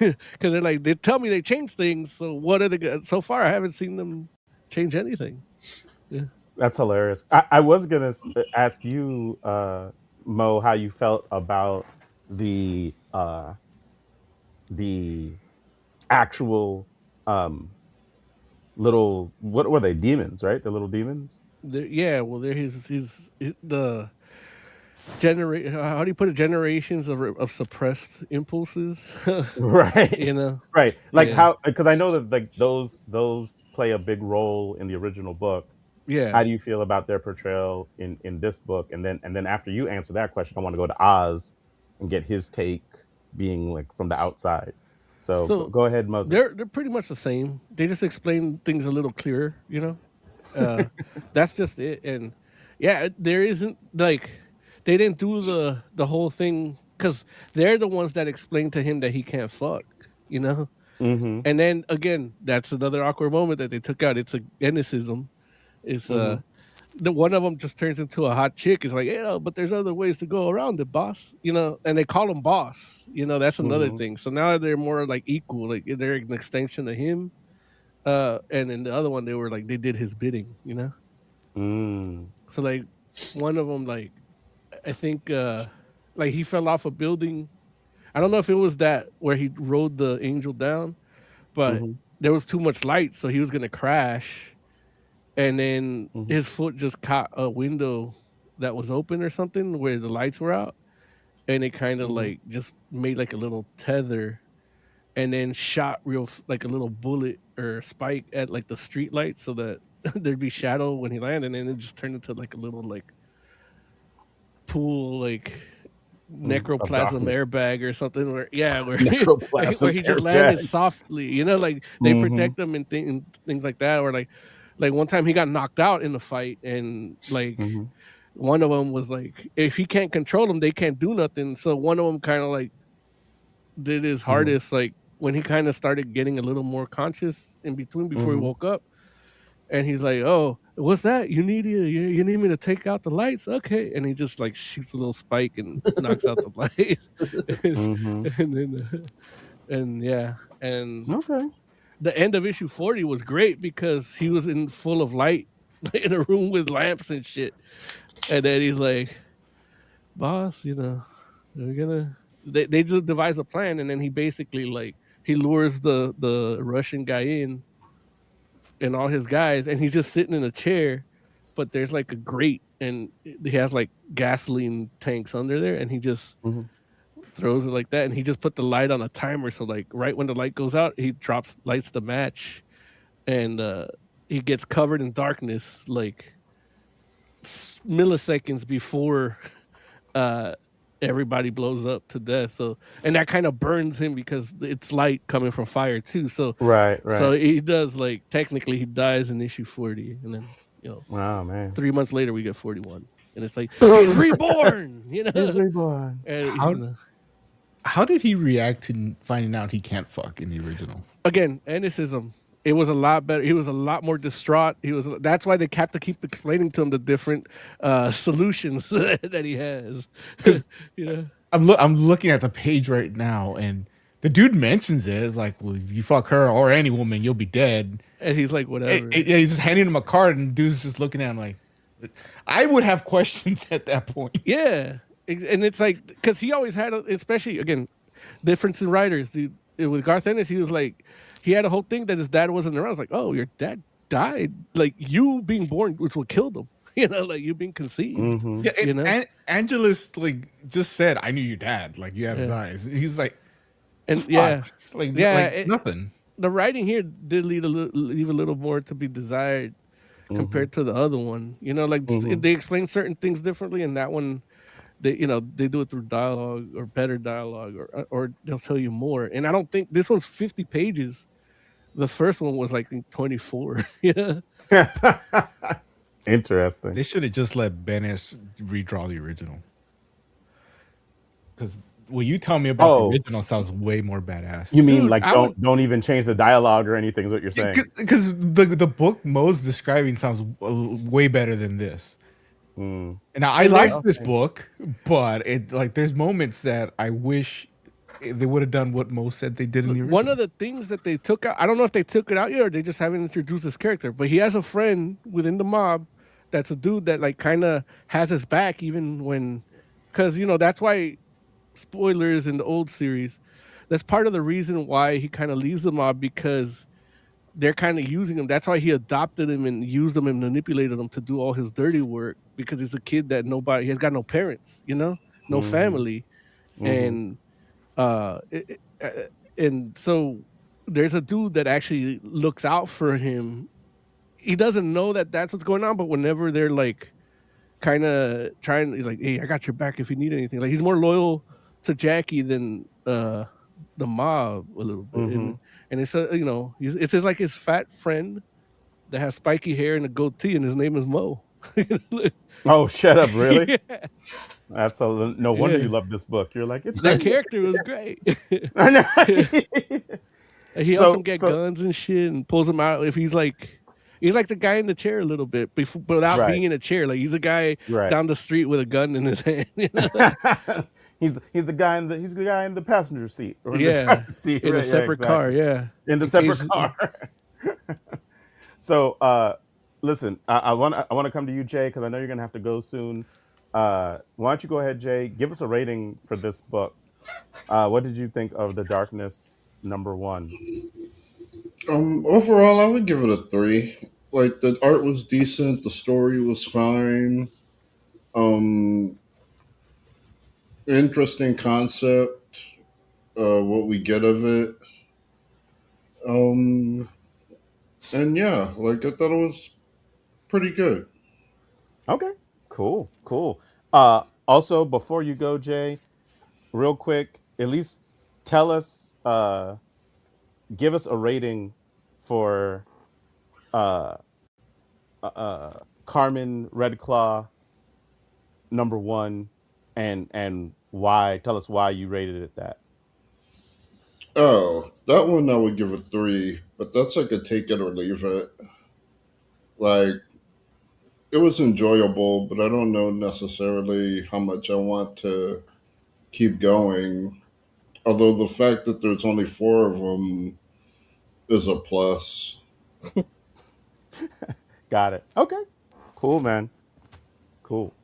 Because they're like, they tell me they changed things. So what are they? So far, I haven't seen them change anything. Yeah. That's hilarious. I was gonna ask you, Mo, how you felt about the actual little what were they demons, right? The little demons. Yeah. Well, they're the generate. How do you put it? Generations of suppressed impulses. Right. Right. Like Yeah. how because I know that like those play a big role in the original book. Yeah. How do you feel about their portrayal in this book? And then after you answer that question, I want to go to Oz and get his take being like from the outside. So So go ahead, Moses. they're pretty much the same. They just explain things a little clearer. That's just it. And yeah, there isn't like they didn't do the whole thing because they're the ones that explain to him that he can't fuck. Mm-hmm. And then again, that's another awkward moment that they took out. It's a enicism. It's Mm-hmm. the one of them just turns into a hot chick. It's like, but there's other ways to go around it, boss. And they call him boss. That's another Mm-hmm. thing. So now they're more like equal. Like they're an extension of him. And in the other one, they were like they did his bidding. Mm. So like one of them, like I think, like he fell off a building. I don't know if it was that where he rode the angel down, but Mm-hmm. there was too much light, so he was gonna crash. And then Mm-hmm. his foot just caught a window that was open or something where the lights were out, and it kind of Mm-hmm. like just made like a little tether, and then shot like a little bullet or spike at like the street light so that there'd be shadow when he landed, and it just turned into like a little like pool, like Of necroplasm darkness. airbag or something, where where Necroplasm where he just landed airbag. softly, like they protect him and, and things like that, or like one time he got knocked out in the fight, and like one of them was like, if he can't control them, they can't do nothing. So one of them kind of like did his hardest, like when he kind of started getting a little more conscious in between before he woke up, and he's like, "Oh, what's that? You need me to take out the lights? Okay." And he just like shoots a little spike and knocks out the light, and then and Okay. the end of issue 40 was great because he was in full of light in a room with lamps and shit, and then he's like, "Boss, we're gonna." They just devise a plan, and then he basically like he lures the Russian guy in and all his guys, and he's just sitting in a chair, but there's like a grate, and he has like gasoline tanks under there, and he just throws it like that, and he just put the light on a timer, so like right when the light goes out, he lights the match, and he gets covered in darkness like milliseconds before everybody blows up to death. So, and that kind of burns him because it's light coming from fire too. So Right. so he does, like, technically he dies in issue 40, and then Wow, man. 3 months later we get 41, and it's like he's reborn. He's reborn. And How did he react to finding out he can't fuck in the original? again, anicism. It was a lot better. He was a lot more distraught. That's why they have to keep explaining to him the different solutions that he has. I'm looking at the page right now, and the dude mentions it. It's like, well, if you fuck her or any woman, you'll be dead. And he's like, whatever. Yeah, he's just handing him a card, and the dude's just looking at him like, I would have questions at that point. Yeah. And it's like, because he always had, especially, again, difference in writers. Dude, with Garth Ennis, he was like, he had a whole thing that his dad wasn't around. It's like, oh, your dad died. Like, you being born was what killed him. Like you being conceived. Yeah, Angelus like just said, I knew your dad. Like, you have his eyes. He's like, and fuck? Nothing. The writing here did leave a little more to be desired compared to the other one. Like they explain certain things differently, and that one, they do it through dialogue or better dialogue, or they'll tell you more. And I don't think this one's 50 pages. The first one was like 24. Interesting. They should have just let Bennis redraw the original. Because what you tell me about the original sounds way more badass. You mean, dude, like don't even change the dialogue or anything is what you're saying? Because the book Mo's describing sounds way better than this. And now I like this book, but there's moments that I wish they would have done what Mo said they did in the original. One of the things that they took out, I don't know if they took it out yet or they just haven't introduced this character, but he has a friend within the mob that's a dude that like kind of has his back even when, because that's why, spoilers in the old series, that's part of the reason why he kind of leaves the mob, because they're kind of using him. That's why he adopted him and used him and manipulated him to do all his dirty work, because he's a kid that he has got no parents, no family. And and so there's a dude that actually looks out for him. He doesn't know that that's what's going on, but whenever they're like kind of trying, he's like, hey, I got your back if you need anything. Like, he's more loyal to Jackie than the mob a little bit. And it's it's just like his fat friend that has spiky hair and a goatee, and his name is Mo. Oh, shut up! Really? Yeah. That's no wonder you love this book. You're like, that character was great. I know. He helps him get guns and shit, and pulls him out if he's like the guy in the chair a little bit, without being in a chair. Like, he's a guy down the street with a gun in his hand. He's the guy in the passenger seat, or in a separate car. Yeah, in the separate car. So, listen, I want to come to you, Jay, because I know you're gonna have to go soon. Why don't you go ahead, Jay? Give us a rating for this book. What did you think of The Darkness #1? Overall, I would give it a 3. Like, the art was decent, the story was fine. Interesting concept. What we get of it. And yeah, like, I thought it was pretty good. Okay, cool. Also, before you go, Jay, real quick, at least tell us, give us a rating for uh, Carmen Red Claw #1, and why. Tell us why you rated it that. Oh, that one I would give a 3, but that's like a take it or leave it. Like, it was enjoyable, but I don't know necessarily how much I want to keep going. Although the fact that there's only 4 of them is a plus. Got it. Okay. Cool, man. Cool.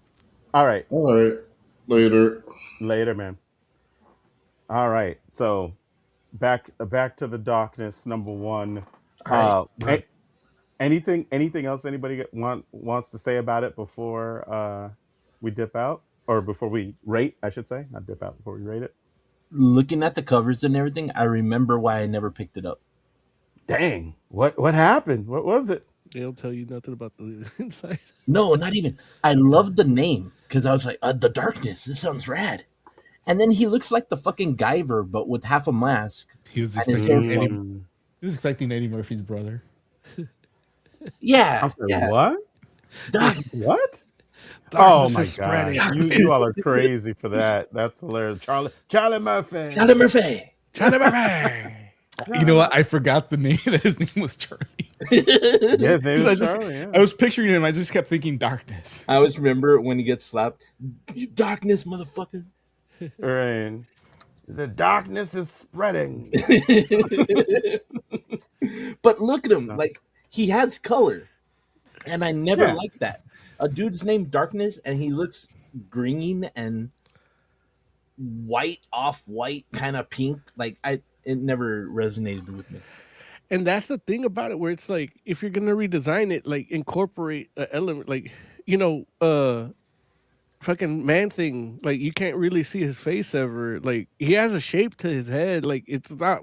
All right. All right, later. Later, man. All right. So back to the darkness #1. All right, bro. Anything else anybody wants to say about it before we dip out, or before we rate, I should say, not dip out, before we rate it. Looking at the covers and everything, I remember why I never picked it up. Dang, what happened? What was it? They don't tell you nothing about the inside. No, not even. I loved the name because I was like, the darkness. This sounds rad. And then he looks like the fucking Guyver, but with half a mask. He was And his expecting hair's Eddie, Mm. he was expecting Eddie Murphy's brother. Yeah. I'm sorry, yeah. what? Darkness. What? Oh Darkness my is god, spreading. you all are crazy for that. That's hilarious. Charlie Murphy. Charlie Murphy. Charlie Murphy. You know what? I forgot the name. That his name was Charlie. Yes, they So was Charlie. Yeah. I was picturing him. I just kept thinking darkness. I always remember when he gets slapped. Darkness, motherfucker. Right. He said, "Darkness is spreading." But look at him. No. Like, he has color. And I never Yeah. liked that. A dude's named Darkness, and he looks green and white, off-white, kind of pink. Like, it never resonated with me. And that's the thing about it, where it's like, if you're gonna redesign it, like incorporate an element, like, fucking Man Thing. Like, you can't really see his face ever. Like, he has a shape to his head. Like, it's not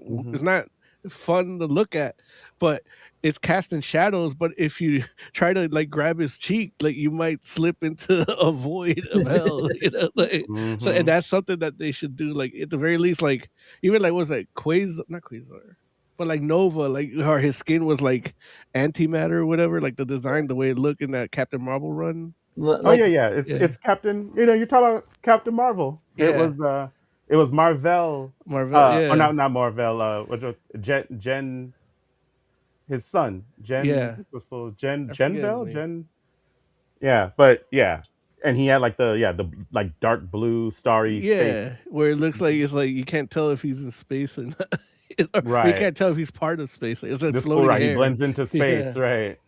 fun to look at, but it's casting shadows. But if you try to like grab his cheek, like, you might slip into a void of hell. Like, so, and that's something that they should do. Like, at the very least, like, even like, what's that, Quasar, not Quasar, but like Nova, like, or his skin was like antimatter or whatever. Like, the design, the way it looked in that Captain Marvel run. Oh yeah. It's Captain. You're talking about Captain Marvel. Yeah. It was Marvel. Marvel, yeah. Or not Marvel. Jen. His son, Jen. Yeah. This was full I forget his Genvel. name. Jen. Yeah, but yeah, and he had like the like dark blue starry face. Yeah, where it looks like it's like you can't tell if he's in space or not. Or Right. You can't tell if he's part of space. It's like This floating fool, right? He hair. blends into space, Yeah. right?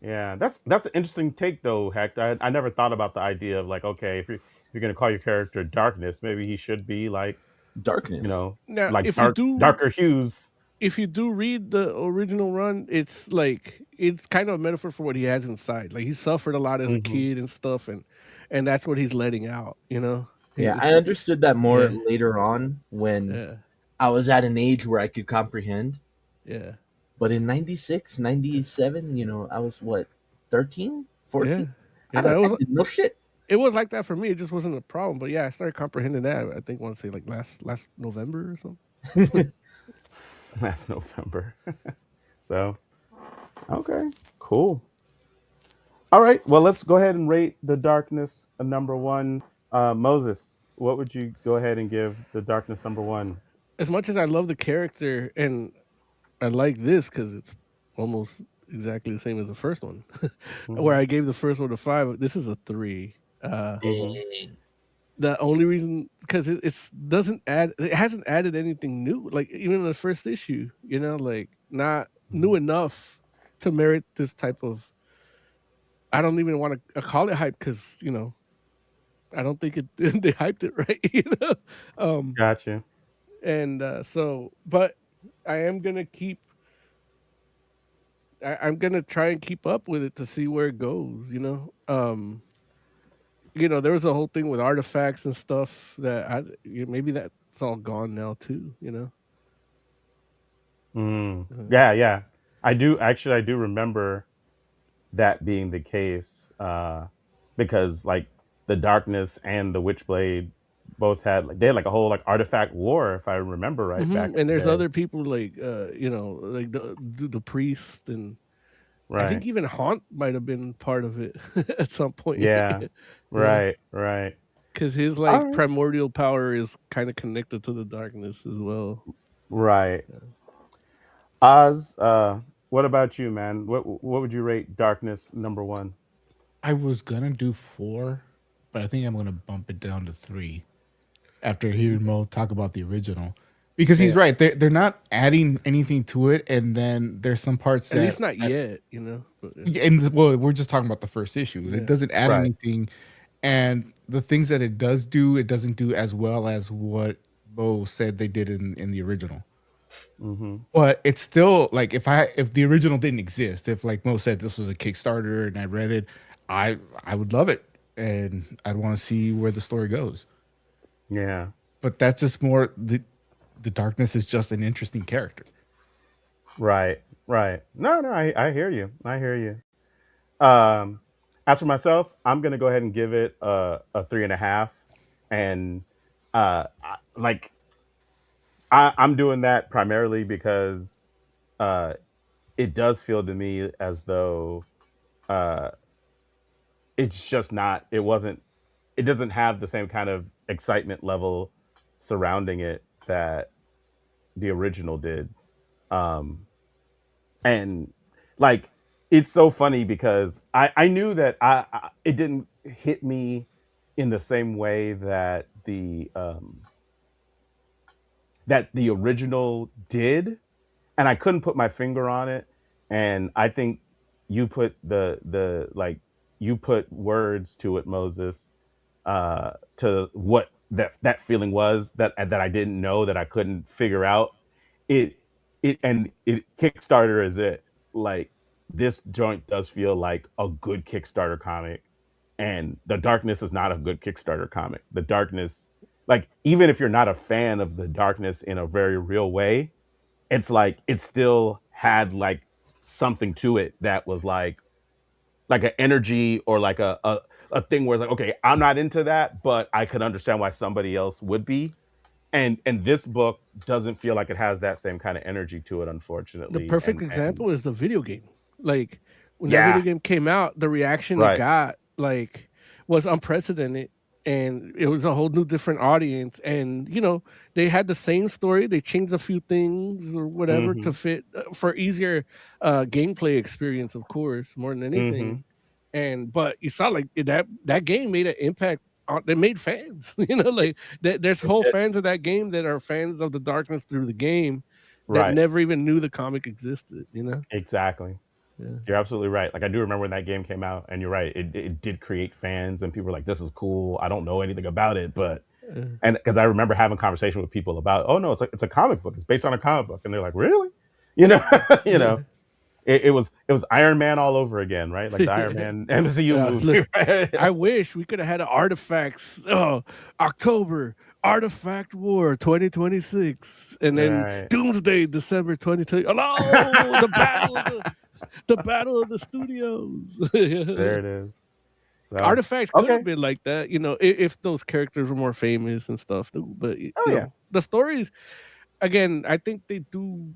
Yeah, that's an interesting take though, Hector. I never thought about the idea of like, okay, if you're gonna call your character Darkness, maybe he should be like, Darkness. Now, like if darker hues. you do read the original run, it's like, it's kind of a metaphor for what he has inside. Like, he suffered a lot as a kid and stuff, and that's what he's letting out. Yeah, I understood that more Yeah. later on when Yeah, I was at an age where I could comprehend. yeah, But in 96, 97, I was what, 13, 14? yeah. I did no shit. It was like that for me. It just wasn't a problem. But yeah, I started comprehending that. I think I want to say like last November or something. Last November. So, okay, cool. All right, well, let's go ahead and rate The Darkness #1. Moses, what would you go ahead and give The Darkness #1? As much as I love the character and I like this because it's almost exactly the same as the first one, where I gave the first one a 5. This is a 3. Dang. The only reason, because it hasn't added anything new. Like, even in the first issue, like, not new enough to merit this type of. I don't even want to call it hype because I don't think they hyped it right. Gotcha. And so, but I am gonna keep. I'm gonna try and keep up with it to see where it goes. There was a whole thing with artifacts and stuff that maybe that's all gone now too. Yeah. I do remember that being the case, because like the Darkness and the Witchblade both had like they had like a whole like artifact war, if I remember right, back in And the there's day. other people like like the priest, and I think Right. even Haunt might have been part of it at some point. Yeah. Yeah, Right. Right. because his All like right. primordial power is kind of connected to the darkness as well. Right. Oz, what about you, man? What would you rate Darkness number one? I was gonna do 4, but I think I'm gonna bump it down to 3 after hearing Mo talk about the original, because he's Yeah, right. They're not adding anything to it, and then there's some parts at least that, not yet, you know. But yeah, and well, we're just talking about the first issue. It yeah, doesn't add Right. anything, and the things that it does do, it doesn't do as well as what Mo said they did in the original. Mm-hmm. But it's still like if the original didn't exist, if like Mo said this was a Kickstarter and I read it, I would love it and I'd want to see where the story goes. Yeah. But that's just more the darkness is just an interesting character. Right. Right. No, no, I hear you. I hear you. Um, as for myself, I'm gonna go ahead and give it a 3.5, and like I'm doing that primarily because uh, it does feel to me as though uh, it's just not. It wasn't. It doesn't have the same kind of excitement level surrounding it that the original did. Um, and like it's so funny because I knew that I it didn't hit me in the same way that the original did, and I couldn't put my finger on it. And I think you put the like you put words to it, Moses, to what that feeling was that I didn't know, that I couldn't figure out. It it Kickstarter is it. Like this joint does feel like a good Kickstarter comic, and the Darkness is not a good Kickstarter comic. The Darkness, like even if you're not a fan of the Darkness in a very real way, it's like it still had like something to it that was like an energy or like a thing where it's like, okay, I'm not into that, but I could understand why somebody else would be. And this book doesn't feel like it has that same kind of energy to it, the unfortunately. perfect And example is the video game. Like when that video yeah, game came out, the reaction it right. got like was unprecedented, and it was a whole new different audience. And they had the same story, they changed a few things or whatever to Mm-hmm. fit for easier gameplay experience, of course, more than Mm-hmm. anything. And but you saw like that game made an impact on, they made fans. Like there's It whole did. fans of that game that are fans of the Darkness through the game that Right. never even knew the comic existed. Exactly. Yeah. You're absolutely right. Like I do remember when that game came out, and you're right. It did create fans, and people were like, "This is cool." I don't know anything about it, but Uh, and because I remember having conversation with people about, "Oh no, it's a comic book. It's based on a comic book," and they're like, "Really?" You know, you know. It was Iron Man all over again, right? Like the Iron yeah. Man MCU Look, movie. Right? I wish we could have had an artifacts. Oh, October Artifact War 2026, and then Right. Doomsday December 2020. Oh no, the battle of the There studios. it is. So Artifacts could okay. have been like that, if those characters were more famous and stuff too. But Oh yeah. the stories, again, I think they do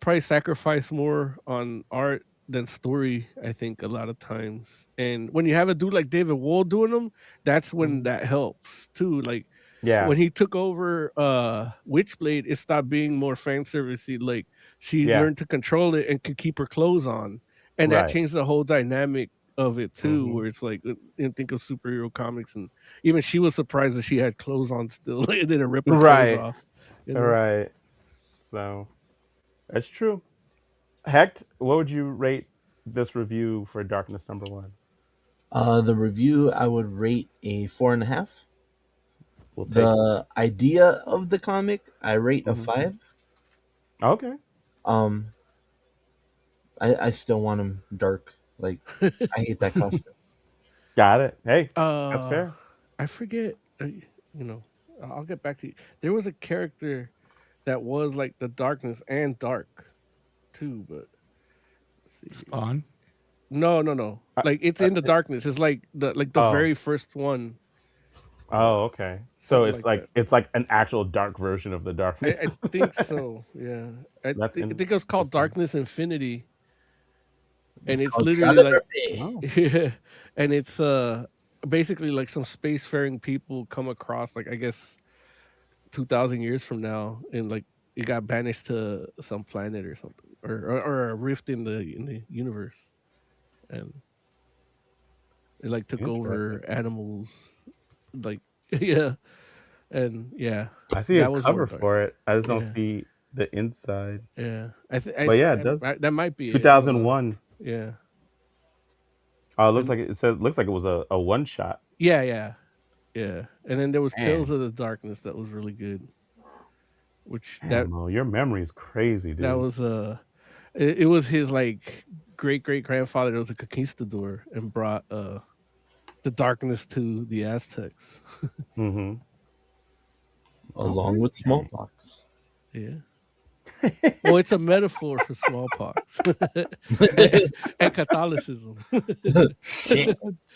price sacrifice more on art than story. I think a lot of times, and when you have a dude like David Wohl doing them, that's when Mhm. that helps too. Like Yeah. when he took over Witchblade, it stopped being more fan servicey. Like she Yeah. learned to control it and could keep her clothes on, and that Right. changed the whole dynamic of it too. Hmm. Where it's like you think of superhero comics, and even she was surprised that she had clothes on still. It didn't rip her clothes Right. off. You know. Right. So that's true. Hecht, what would you rate this review for Darkness number one? The review I would rate a 4.5. We'll take it. The idea of the comic I rate a Hmm. 5. Okay. Um, I still want him dark. Like I hate that costume. Got it. Hey, that's Uh, fair. I forget. You know, I'll get back to you. There was a character that was like the darkness and dark too, but let's see. Spawn. No, no, no. Uh, Like it's uh, in the darkness. It's like the oh. very first one. Uh, Oh, okay. So something like that. it's like an actual dark version of the darkness. I think so. Yeah, That's I think it was called interesting. Darkness Infinity, and It's it's called literally Shadowy. like Oh, yeah, and it's basically like some spacefaring people come across like I guess 2,000 years from now, and like it got banished to some planet or something, or a rift in the universe, and it like took interesting. over animals, like yeah, and yeah, I see a that was more cover dark. for it. I just don't Yeah, see the inside. yeah. But yeah, it does. That might be it. I don't know. 2001. Yeah. Oh, it looks And like looks like it was a one shot. yeah, yeah, yeah. And then there was Tales Man, of the Darkness that was really good. Which damn, Mo, your memory's crazy, that dude. was it was his like great grandfather that was a conquistador and brought the darkness to the Aztecs. Mm-hmm. Along Okay. with smallpox. Yeah. Well, it's a metaphor for smallpox and Catholicism.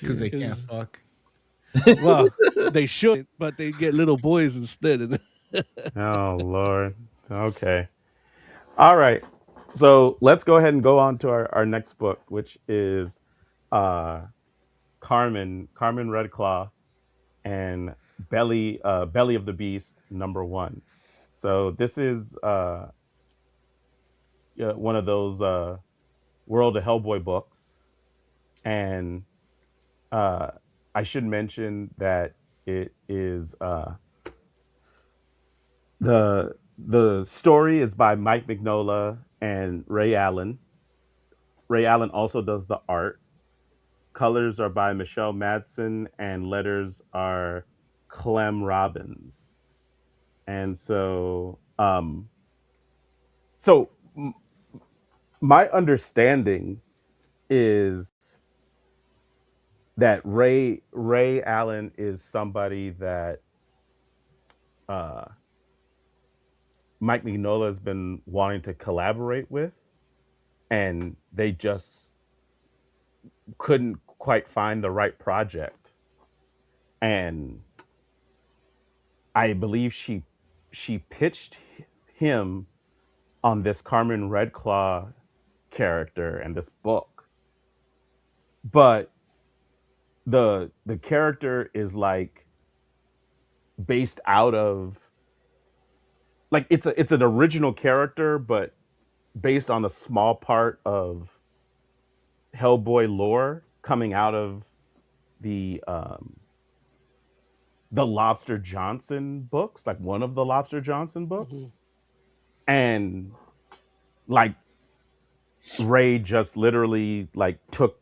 Because they can't fuck. Well, they should, but they get little boys instead. Oh Lord. Okay. All right. So let's go ahead and go on to our next book, which is uh Carmen Red Claw and Belly of the Beast #1. So this is yeah, one of those World of Hellboy books, and uh, I should mention that it is the story is by Mike Mignola and Rae Allen. Rae Allen also does the art. Colors are by Michelle Madsen, and letters are Clem Robins. And so my understanding is that Rae Allen is somebody that uh, Mike Mignola has been wanting to collaborate with, and they just couldn't quite find the right project. And I believe she pitched him on this Carmen Red Claw character and this book, but the character is like based out of like it's an original character, but based on a small part of Hellboy lore coming out of the um, the Lobster Johnson books, like one of the Lobster Johnson books, Mhm. and like Ray just literally like took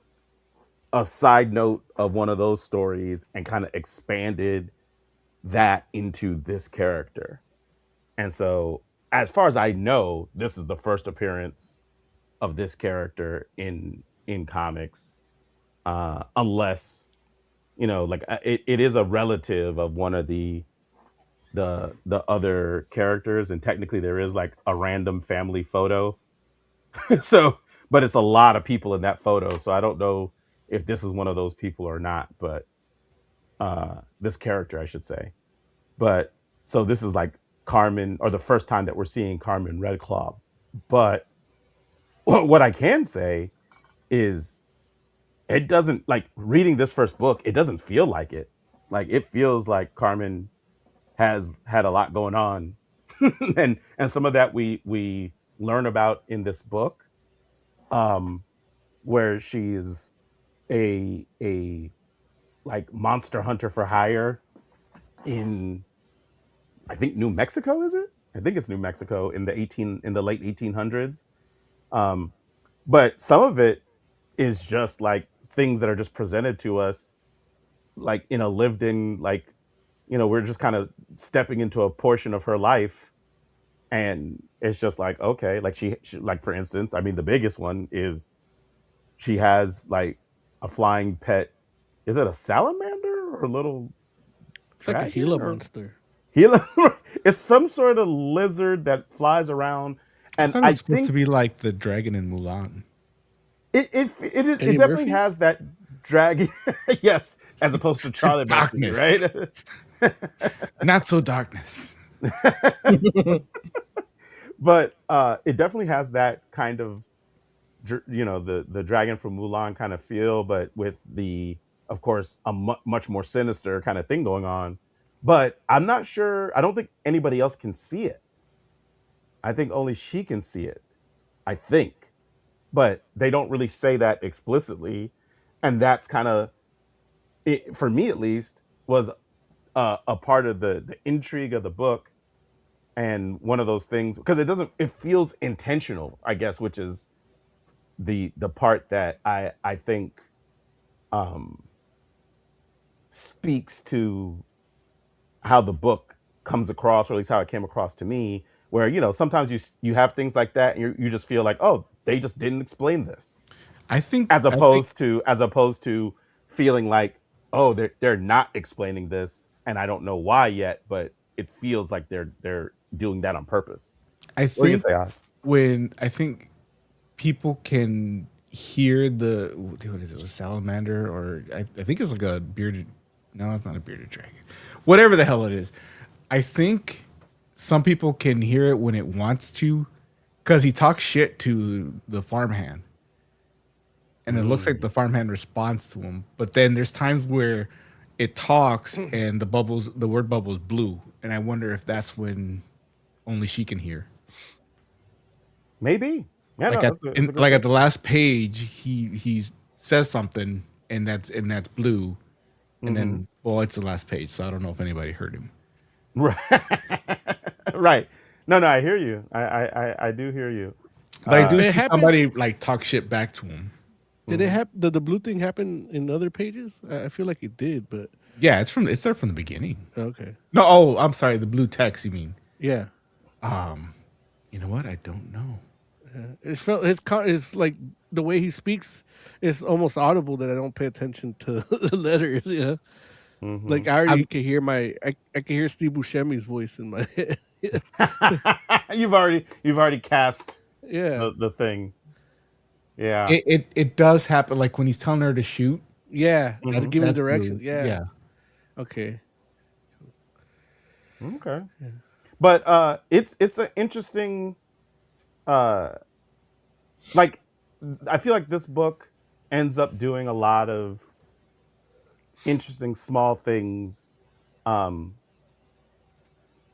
a side note of one of those stories and kind of expanded that into this character. And so, as far as I know, this is the first appearance of this character in comics, unless like it is a relative of one of the other characters, and technically there is like a random family photo. So, but it's a lot of people in that photo, so I don't know if this is one of those people or not. But this character, I should say. But so this is like Carmen, or the first time that we're seeing Carmen Red Claw. But what I can say is it doesn't, like, reading this first book, it doesn't feel like it. Like, it feels like Carmen has had a lot going on. And some of that we learn about in this book, um where she's a like monster hunter for hire in, I think, New Mexico, is it? I think it's New Mexico in the late 1800s. Um, but some of it is just like things that are just presented to us, like in a lived in, like, we're just kind of stepping into a portion of her life, and it's just like, okay, like she like, for instance, I mean, the biggest one is she has like a flying pet. Is it a salamander or a little It's like a dragon Gila or monster. Gila? It's some sort of lizard that flies around, I and thought it I was supposed to think be like the dragon in Mulan. it Eddie definitely Murphy? has that dragon, yes, as opposed to Charlie Murphy, Darkness. right? Not so darkness. But it definitely has that kind of, the dragon from Mulan kind of feel, but with the, of course, a much more sinister kind of thing going on. But I'm not sure. I don't think anybody else can see it. I think only she can see it. I think, but they don't really say that explicitly, and that's kind of it, for me at least, was a part of the intrigue of the book, and one of those things because it feels intentional, I guess, which is the part that I think um speaks to how the book comes across, or at least how it came across to me, where sometimes you have things like that and you just feel like, oh, they just didn't explain this, I think as opposed to feeling like, oh, they're not explaining this and I don't know why yet, but it feels like they're doing that on purpose. I What do you think say, Oz? when I think people can hear what is it, a salamander, or I think it's like a bearded. No, it's not a bearded dragon. Whatever the hell it is, I think some people can hear it when it wants to, because he talks shit to the farmhand, and it looks like the farmhand responds to him. But then there's times where it talks and the word bubbles blue, and I wonder if that's when only she can hear. Maybe. Yeah, Like no, at that's a good at the last page, he says something, and that's blue, and then it's the last page, so I don't know if anybody heard him. Right. Right. No, I hear you. I do hear you. But I do It see happened- somebody like talk shit back to him. Did it happen? The blue thing happen in other pages? I feel like it did, but Yeah, it's there from the beginning. okay. No, oh, I'm sorry, the blue text. You mean? Yeah, You know what? I don't know. it felt it's like the way he speaks is almost audible that I don't pay attention to the letters. Yeah, like I already can hear I can hear Steve Buscemi's voice in my head. You've already cast Yeah, the thing. Yeah. It does happen, like when he's telling her to shoot. yeah, to give him That's directions. blue. Yeah. Yeah. Okay. Okay. But it's an interesting like I feel like this book ends up doing a lot of interesting small things.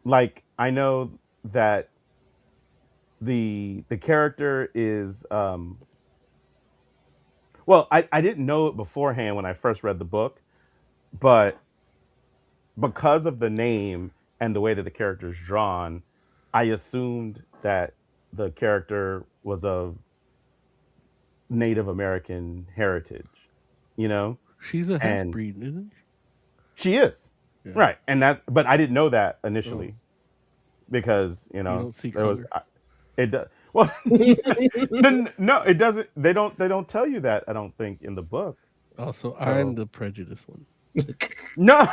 Like I know that the character is well, I didn't know it beforehand when I first read the book, but because of the name and the way that the character is drawn, I assumed that the character was of Native American heritage, She's a half and breed, isn't she is. Yeah. Right. But I didn't know that initially because, You don't see there was, color. it does. Well, no, it doesn't. They don't tell you that, I don't think, in the book. Also, I'm the prejudiced one. No,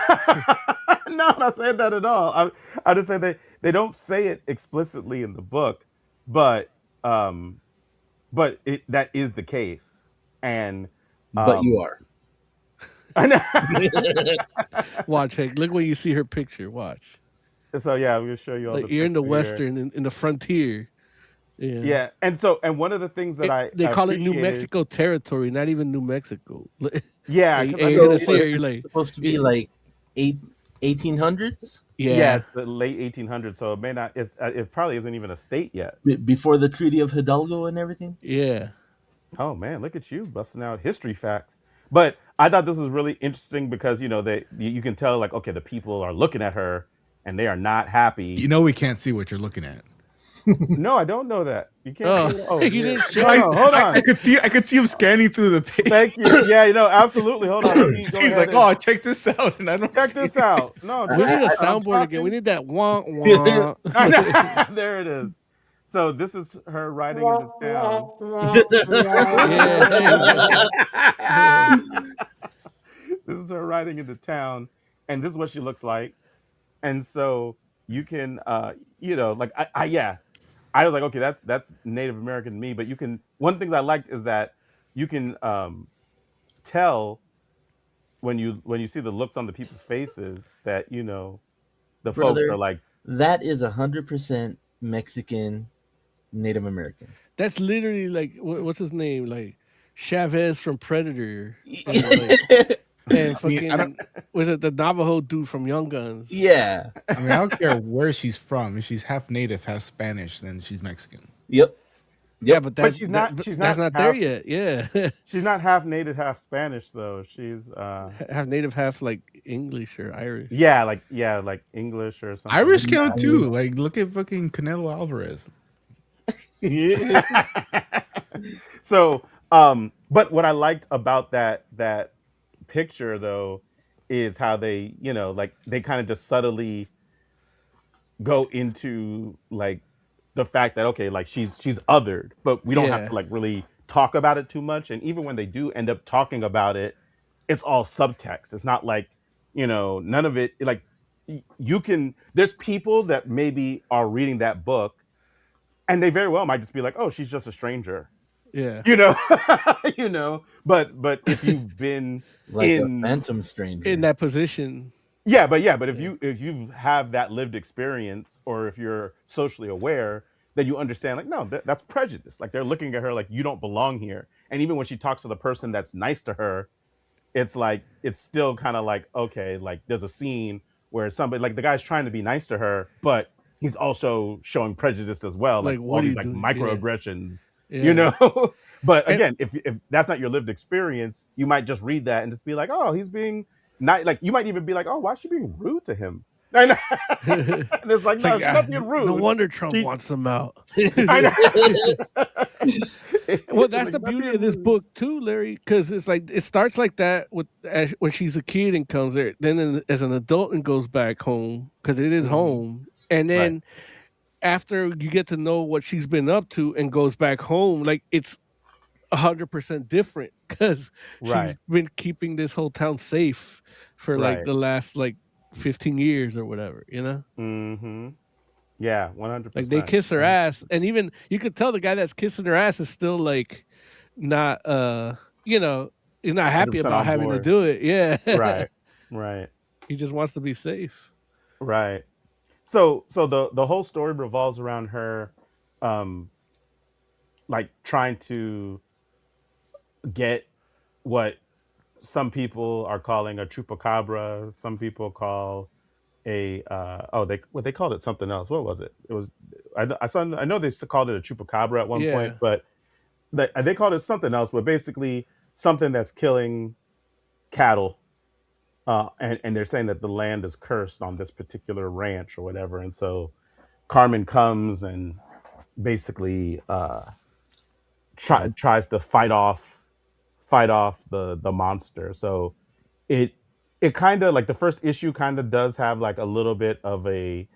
no, I'm not saying that at all. I just say they don't say it explicitly in the book, but that is the case, and But you are. I know. Watch, hey, look when you see her picture. Watch, So yeah, we'll show you all like the you're in the picture here. Western, in the frontier. Yeah, Yeah, and one of the things that they call it New appreciated- Mexico territory, not even New Mexico. Yeah, and 'cause you're I gonna know- see her. You're like, supposed to be like 1800s yeah, it's the late 1800s, so it may not. It probably isn't even a state yet. before the Treaty of Hidalgo and everything. yeah. Oh man, look at you busting out history facts. But I thought this was really interesting because you can tell, like, okay, the people are looking at her and they are not happy. We can't see what you're looking at. No, I don't know that. You can't. Oh, you didn't show. Hold on. I could see him scanning through the page. Thank you. Yeah, absolutely. Hold on. Let me go He's ahead like, and "Oh, check this out," and I don't check see this it. out. No, We need a I'm soundboard again. We talking- need that wah wah. There it is. So this is her riding into town. Yeah. This is her riding into town, and this is what she looks like. And so you can, like I was like, okay, that's Native American to me. But you can. One of the things I liked is that you can tell when you see the looks on the people's faces that the folks Brother, are like, that is 100% Mexican, Native American. That's literally like what's his name, like Chavez from Predator, like, and I mean, I don't. fucking was it the Navajo dude from Young Guns? Yeah. I mean, I don't care where she's from. If she's half native, half Spanish, then she's Mexican. Yep. Yeah, but but she's not that's not there half, yet. Yeah, she's not half native, half Spanish though. She's half native, half like English or Irish. like English or something. Irish count too. Like, look at fucking Canelo Alvarez. So, but what I liked about that picture though is how they, like they kind of just subtly go into like the fact that okay, like she's othered, but we don't have Yeah. to like really talk about it too much. And even when they do end up talking about it, it's all subtext. It's not like, none of it like you can. There's people that maybe are reading that book, and they very well might just be like, oh, she's just a stranger. Yeah, but if you've been Like in a phantom stranger. in that position. but if you have that lived experience, or if you're socially aware, then you understand like, no, that's prejudice. Like they're looking at her like you don't belong here. And even when she talks to the person that's nice to her, it's like it's still kind of like, okay, like there's a scene where somebody, like the guy's trying to be nice to her, but he's also showing prejudice as well, like Like, all what are these you like doing? microaggressions. Yeah. But And- again, if that's not your lived experience, you might just read that and just be like, oh, he's being not, like you might even be like, oh, why is she being rude to him? And it's like, It's no, like, she's not being rude. no wonder Trump She- wants them out. I know. Well, that's Like, the not beauty being of this rude. book too, Larry, because it's like it starts like that with when she's a kid and comes there, then as an adult and goes back home because it is Mhm. home, and then after you get to know what she's been up to and goes back home, like it's 100% different because she's Right. been keeping this whole town safe for like Right. the last like 15 years or whatever, Mm-hmm. Yeah, 100%. Like they kiss her ass, and even you could tell the guy that's kissing her ass is still like not he's not happy 100% about on having to board. do it. Yeah. Right. He just wants to be safe. Right. So the whole story revolves around her, um, like trying to get what some people are calling a chupacabra. Some people call a they called it something else. What was it? It was I know they called it a chupacabra at one Yeah. point, but they called it something else. But basically something that's killing cattle. And they're saying that the land is cursed on this particular ranch or whatever. And so Carmen comes and basically tries to fight off the monster. So it kind of like the first issue kind of does have like a little bit of a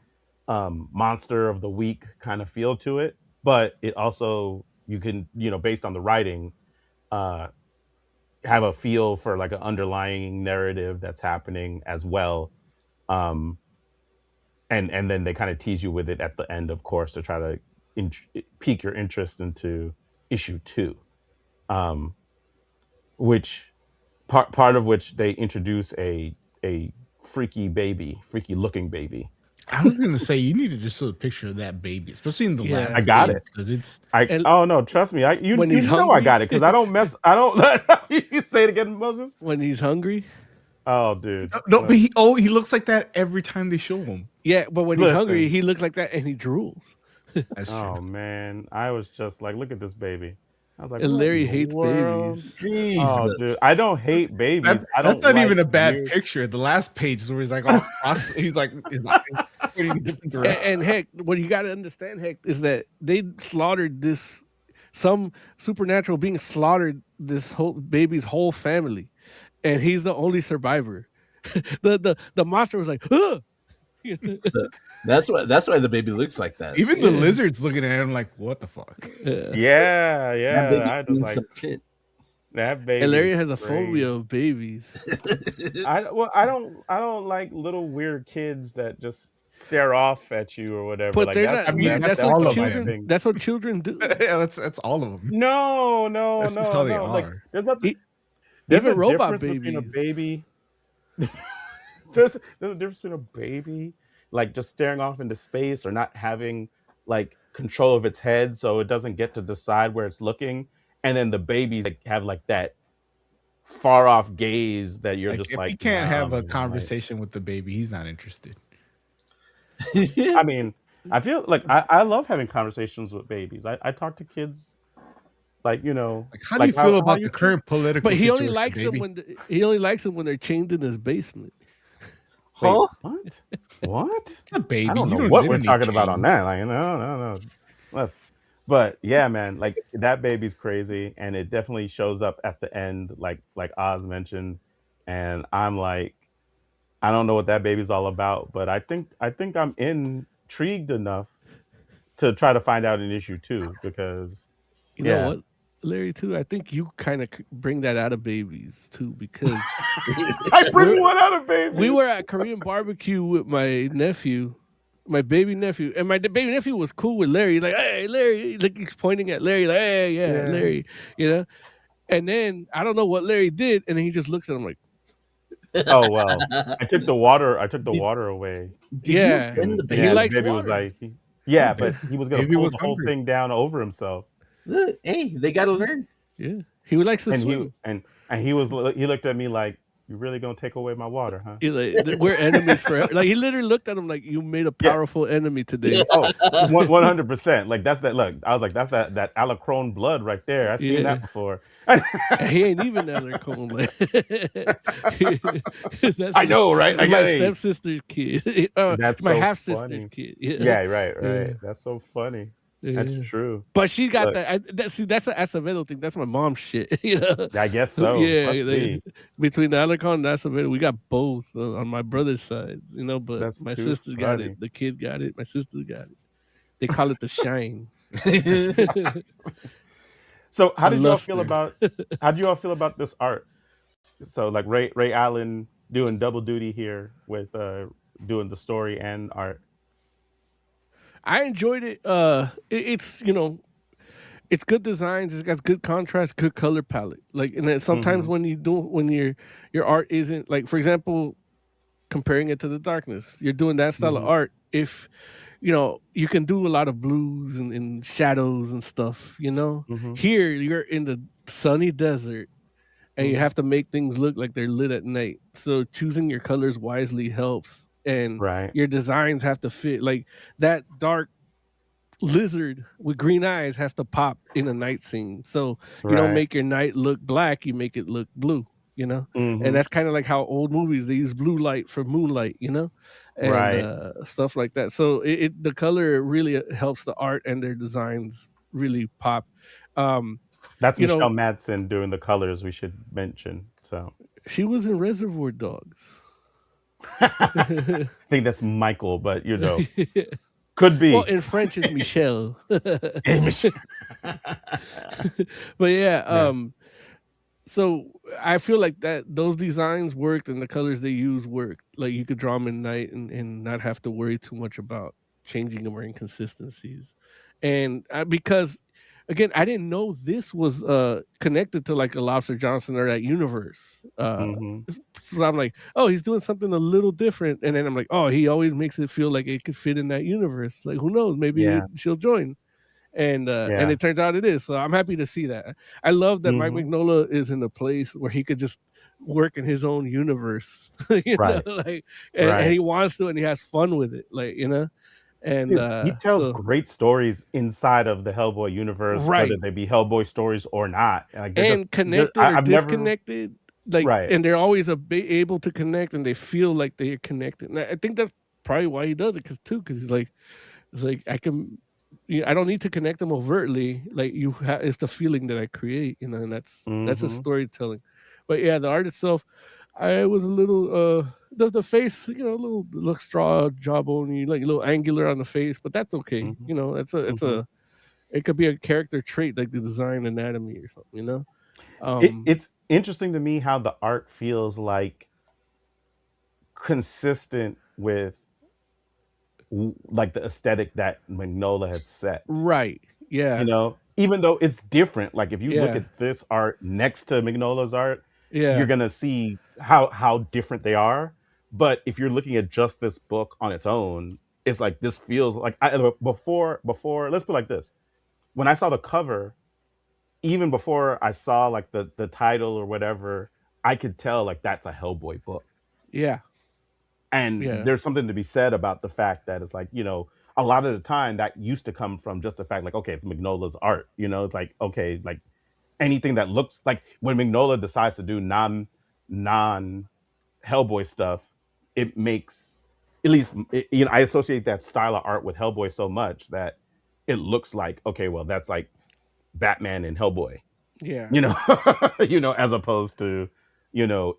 monster of the week kind of feel to it, but it also, you can, based on the writing, have a feel for like an underlying narrative that's happening as well. um and then they kind of tease you with it at the end, of course, to try to pique your interest into issue 2, um which part of which they introduce a freaky looking baby. I was gonna say you need to just show a picture of that baby, especially in the Yeah. last. I got it. because it's And- Oh no, trust me, you When he's know I hungry? got it, because I don't you say it again, Moses. When he's hungry. Oh dude, no, but he looks like that every time they show him. Yeah, but when he's Listen. hungry, he looks like that and he drools. That's oh true. man, I was just like, look at this baby. I was like, And what Larry in the hates world? babies. Jesus. Oh, dude, I don't hate babies. I That's don't not like even a bad weird- picture. The last page is where he's like, all cross, he's like pointing in different directions. And heck, what you got to understand, heck, is that they slaughtered this. Some supernatural being slaughtered this whole baby's whole family, and he's the only survivor. the monster was like, ugh! That's why the baby looks like that. Even the lizard's looking at him like, what the fuck? Yeah, That baby's I just doing like some shit. that baby. And Larry is has a crazy. phobia of babies. I don't like little weird kids that just stare off at you or whatever. But like, they're that's, not. I mean, that's that's all what of my children. thing. That's what children do. Yeah, that's all of them. No, That's just how they Like, are. there's nothing. E- There's even a robot difference between a babies. baby there's a difference between a baby like just staring off into space or not having like control of its head so it doesn't get to decide where it's looking, and then the babies like have like that far off gaze that you're Like just if he like, can't nah, have a man, like, conversation with the baby, he's not interested. I mean, I feel like I love having conversations with babies. I talk to kids like, Like, how do like you feel how about you the current political But he only situation, likes them baby? when he only likes them when they're chained in his basement. wait, Huh? what? It's a baby. I don't You know don't. what They we're don't need talking about on change. that. Like, no. Let's, but yeah, man, like that baby's crazy, and it definitely shows up at the end, like Oz mentioned, and I'm like, I don't know what that baby's all about, but I think I'm intrigued enough to try to find out in issue 2 because You know yeah, what, Larry? Too. I think you kind of bring that out of babies too, because I we're bring one out of we babies. were at Korean barbecue with my nephew, my baby nephew, and my baby nephew was cool with Larry. He's like, hey, Larry, like he's pointing at Larry, like, hey, yeah, Yeah. Larry, you know. And then I don't know what Larry did, and then he just looks at him like, Oh well, I took the water. I took the Did, water away, did you yeah, offend and the he yeah, baby? the likes baby was water. like, yeah, Ba- but he was gonna Baby pull was the whole hungry. thing down over himself, Look, hey, they gotta learn. Yeah, he likes to and he swim. and he looked at me like, "You really gonna take away my water, huh?" He's like, we're enemies forever. Like he literally looked at him like, you made a Yeah. powerful enemy today. Oh, 100%. Like that's that. Look, I was like, that's that Alacrone blood right there. I've seen Yeah. that before. He ain't even Elder Cone. Like, that's I know, right? I my got hey, stepsister's kid. that's My so half sister's funny. kid. Yeah. Yeah, right. Yeah. That's so funny. That's Yeah. true. But she got Look, that. See, that's an Acevedo thing. That's my mom's shit. You know. I guess so. Yeah. Must be. Between the Alarcon and Acevedo, we got both on my brother's side. You know, but That's my too sister got it. funny. The kid got it. My sister got it. They call it the shine. So The luster. how did you all feel about this art? So like Rae Allen doing double duty here with doing the story and art. I enjoyed it. It's it's good designs. It's got good contrast, good color palette. Like, and then sometimes Hmm. when your art isn't like, for example, comparing it to the darkness, you're doing that style of Hmm. art. If you can do a lot of blues and shadows and stuff. Hmm. Here you're in the sunny desert and you Hmm. have to make things look like they're lit at night. So choosing your colors wisely helps, and Right. your designs have to fit. Like that dark lizard with green eyes has to pop in a night scene. So you don't Right. make your night look black, you make it look blue, And Hmm. that's kind of like how old movies they use blue light for moonlight, and Right. stuff like that. So the color really helps the art and their designs really pop. Um, That's you Michelle know, Madsen doing the colors. We should mention. So she was in Reservoir Dogs. I think that's Michael, but could Well, be. in French it's Michelle. Hey, Michelle. But yeah, Yeah. so I feel like that those designs worked and the colors they used worked. Like you could draw them in night and not have to worry too much about changing them or inconsistencies. And because again, I didn't know this was connected to like a Lobster Johnson or that universe. Hmm. So I'm like, oh, he's doing something a little different, and then I'm like, oh, he always makes it feel like it could fit in that universe. Like who knows? Maybe Yeah. she'll join, and Yeah. it turns out it is. So I'm happy to see that. I love that Mike Hmm. Mignola is in a place where he could just work in his own universe, Right. like, and Right. he wants to, and he has fun with it, like, and Dude, he tells so great stories inside of the Hellboy universe, whether right. they be Hellboy stories or not. Like And connected or I've never disconnected, like, right. and they're always able to connect, and they feel like they're connected. And I think that's probably why he does it, because he's like, it's like I can, I don't need to connect them overtly. Like it's the feeling that I create, and that's a Hmm. storytelling. But yeah, the art itself, I was a little the face, a little look straw jawbone, like a little angular on the face, but that's okay. Hmm. It's Hmm. a it could be a character trait like the design anatomy or something. It's interesting to me how the art feels like consistent with like the aesthetic that Magnola had set. Right. Yeah. Even though it's different. Like if you look Yeah. at this art next to Magnola's art, you're Yeah. gonna see how different they are. But if you're looking at just this book on its own, it's like this feels like before. Let's put it like this: when I saw the cover, even before I saw like the title or whatever, I could tell like that's a Hellboy book. Yeah. And Yeah. there's something to be said about the fact that it's like, a lot of the time that used to come from just the fact like, okay, it's Mignola's art. It's like, okay, like anything that looks like when Mignola decides to do non Hellboy stuff, it makes at least I associate that style of art with Hellboy so much that it looks like, okay, well, that's like Batman and Hellboy, Yeah. you know, as opposed to,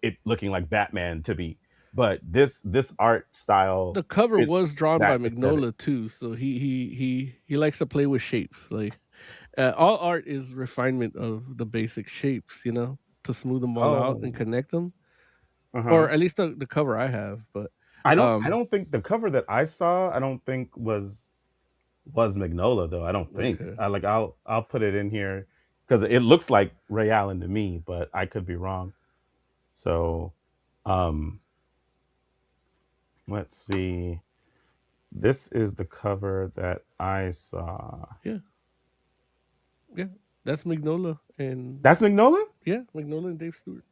it looking like Batman to be. But this art style The cover fits was drawn by that aesthetic. Mignola too, so he likes to play with shapes. Like all art is refinement of the basic shapes, to smooth them all out and Oh, connect them, or uh-huh. at least the cover I have. But I um, don't think the cover that I saw, I don't think was Mignola though. I don't think. okay, I'll put it in here because it looks like Rae Allen to me, but I could be wrong. So, um, let's see. This is the cover that I saw. yeah, yeah, that's Mignola and That's Mignola? yeah, Mignola and Dave Stewart.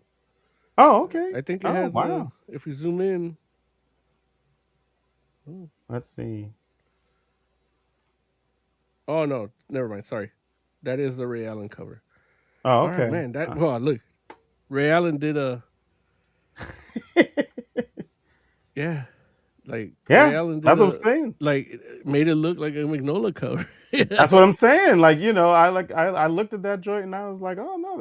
Oh, okay. I think it Oh, has wow. if we zoom in, oh, Let's see. oh no, never mind. Sorry, that is the Ray Allen cover. Oh, All right, okay. man. Look, Ray Allen did yeah. Like Ray Yeah, Allen did that's what I'm saying. made it look like a Magnolia cover. Yeah. That's what I'm saying. Like, I looked at that joint and I was like, oh no,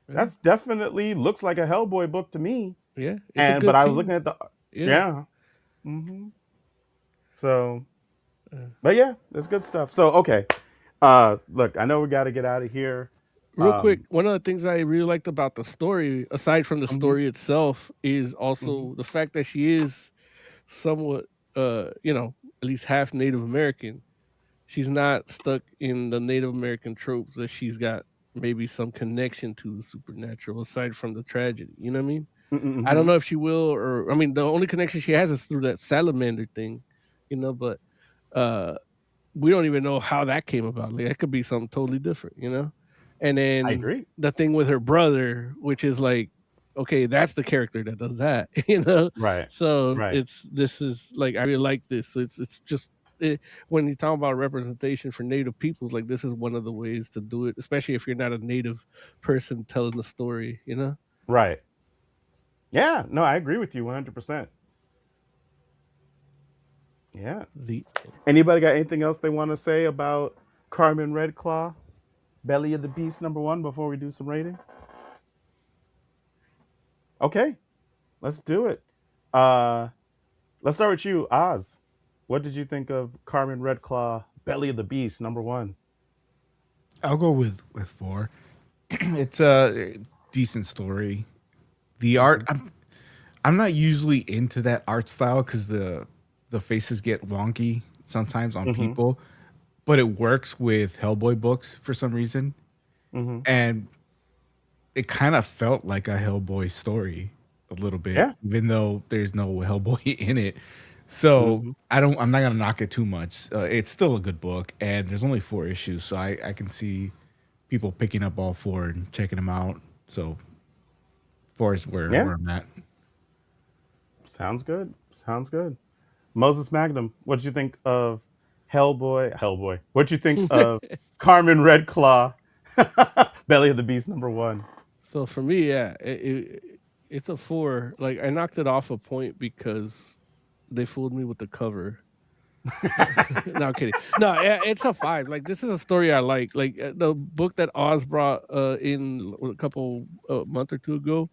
Yeah. that's definitely looks like a Hellboy book to me. Yeah. It's a But good I was looking team. at the Yeah. yeah. hmm So, Uh, but yeah, that's good stuff. So, okay. Look, I know we got to get out of here. Real quick, Um, one of the things I really liked about the story, aside from the mhm, story itself, is mhm. also the fact that she is somewhat at least half Native American. She's not stuck in the Native American tropes that she's got maybe some connection to the supernatural aside from the tragedy. You know what I mean? I don't Mhm. know if she will, or I mean, the only connection she has is through that salamander thing, but uh, we don't even know how that came about. Like, that could be something totally different. And I then agree. the thing with her brother, which is like, okay, that's the character that does that. Right. So Right. this is like I really like this. So it's just when you talk about representation for Native peoples, like this is one of the ways to do it, especially if you're not a Native person telling the story. Right. Yeah, no, I agree with you 100%. Yeah. The Anybody got anything else they want to say about Carmen Red Claw, Belly of the Beast #1 before we do some ratings? Okay, let's do it. Uh let's start with you, Oz. What did you think of Carmen Red Claw, Belly of the Beast #1? I'll go with 4. It's a decent story. The art, Mhm. I'm not usually into that art style because the faces get wonky sometimes on Mhm. people, but it works with Hellboy books for some reason, Mhm. and it kind of felt like a Hellboy story a little bit, Yeah. even though there's no Hellboy in it. So Mhm. I'm not gonna knock it too much. It's still a good book, and there's only 4 issues, so I can see people picking up all 4 and checking them out. So 4 is Yeah. where I'm at. Sounds good. Sounds good. Moses Magnum, what did you think of Hellboy? What did you think of Carmen Red Claw, Belly of the Beast #1? So for me, yeah, it's a 4. Like I knocked it off a point because they fooled me with the cover. No, I'm kidding. No, yeah, it's a 5. Like this is a story I like. Like the book that Oz brought in a couple month or two ago.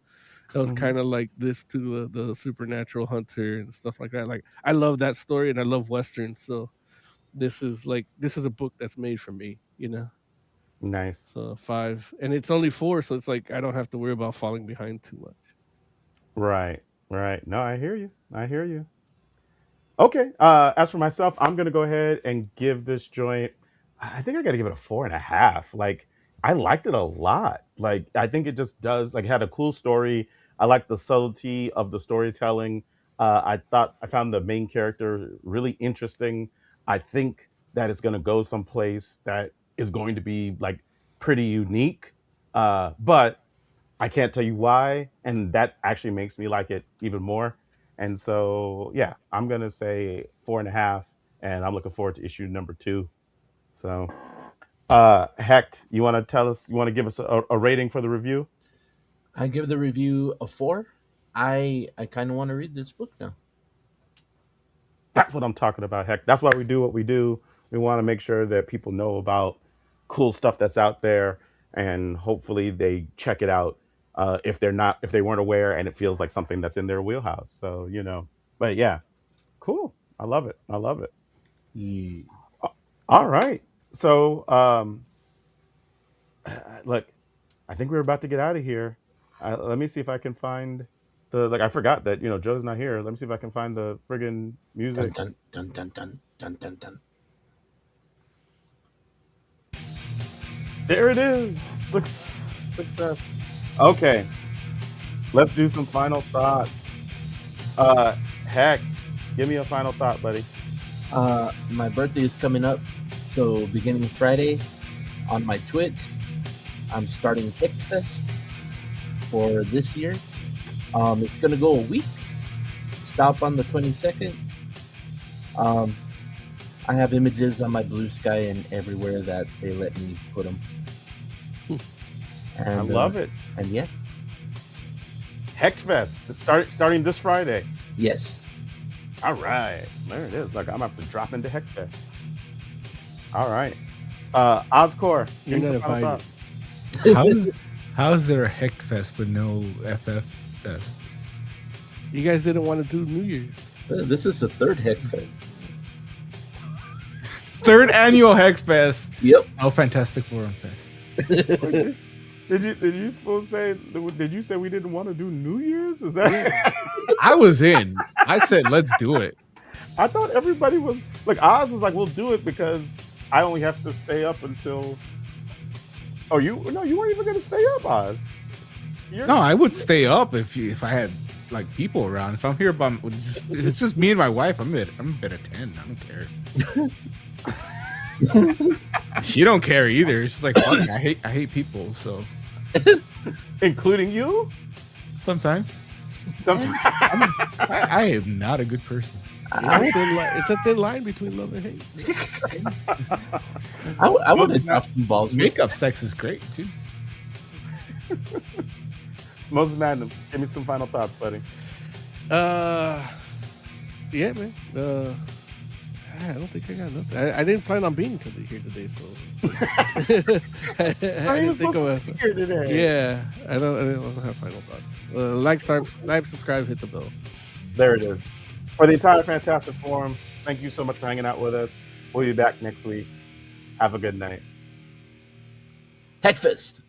That was Mhm. kind of like this to the supernatural hunter and stuff like that. Like I love that story and I love westerns. So this is a book that's made for me. Nice. So 5, and it's only 4, so it's like I don't have to worry about falling behind too much. Right. Right. No, I hear you. I hear you. Okay. As for myself, I'm gonna go ahead and give this joint. I think I gotta give it a 4.5. Like, I liked it a lot. Like, I think it just does, like, it had a cool story. I like the subtlety of the storytelling. I found the main character really interesting. I think that it's going to go someplace that is going to be like pretty unique. But I can't tell you why, and that actually makes me like it even more. And so, yeah, I'm gonna say 4.5, and I'm looking forward to issue number 2. So, Hecht, you want to tell us? You want to give us a rating for the review? I give the review a 4. I kind of want to read this book now. That's what I'm talking about, Hecht. That's why we do what we do. We want to make sure that people know about cool stuff that's out there, and hopefully they check it out if they weren't aware, and it feels like something that's in their wheelhouse. So but yeah, cool. I love it. I love it. Yeah. All right. So look, I think we're about to get out of here. Let me see if I can find I forgot that Joe's not here. Let me see if I can find the friggin' music. Dun, dun, dun, dun, dun, dun, dun. There it is. Success. Okay. Let's do some final thoughts. Heck, give me a final thought, buddy. My birthday is coming up, so beginning Friday on my Twitch, I'm starting Hexfest for this year. It's gonna go a week. Stop on the 22nd. I have images on my Blue Sky and everywhere that they let me put them. I love it. And yeah, Hexfest. It's starting this Friday. yes. All right. There it is. Like, I'm going to have to drop into Hexfest. All right. Oscor, give me some final thoughts. How's there a Hecht Fest but no FF Fest? You guys didn't want to do New Year's. This is the third Hexfest. Third annual Hecht Fest. Yep. Oh, Fantastic Forum Fest. Did you supposed say? Did you say we didn't want to do New Year's? Is that? I was in. I said, let's do it. I thought everybody was like, Oz was like, we'll do it because I only have to stay up until. Oh, you weren't even going to stay up, Oz. No, I would stay up if I had like people around. If I'm here by, it's just me and my wife. I'm a bit of 10. I don't care. She don't care either. She's like, fuck, I hate people. So, including you, sometimes. I am not a good person. It's a thin line between love and hate. I want to drop some balls. Makeup sex is great too. Moses Madden, give me some final thoughts, buddy. Yeah, man. I don't think I got nothing. I didn't plan on being here today, so I didn't think of here today. Yeah, I don't have final thoughts. Like, subscribe, hit the bell. There it is. For the entire Fantastic Forum, thank you so much for hanging out with us. We'll be back next week. Have a good night. Hexfest.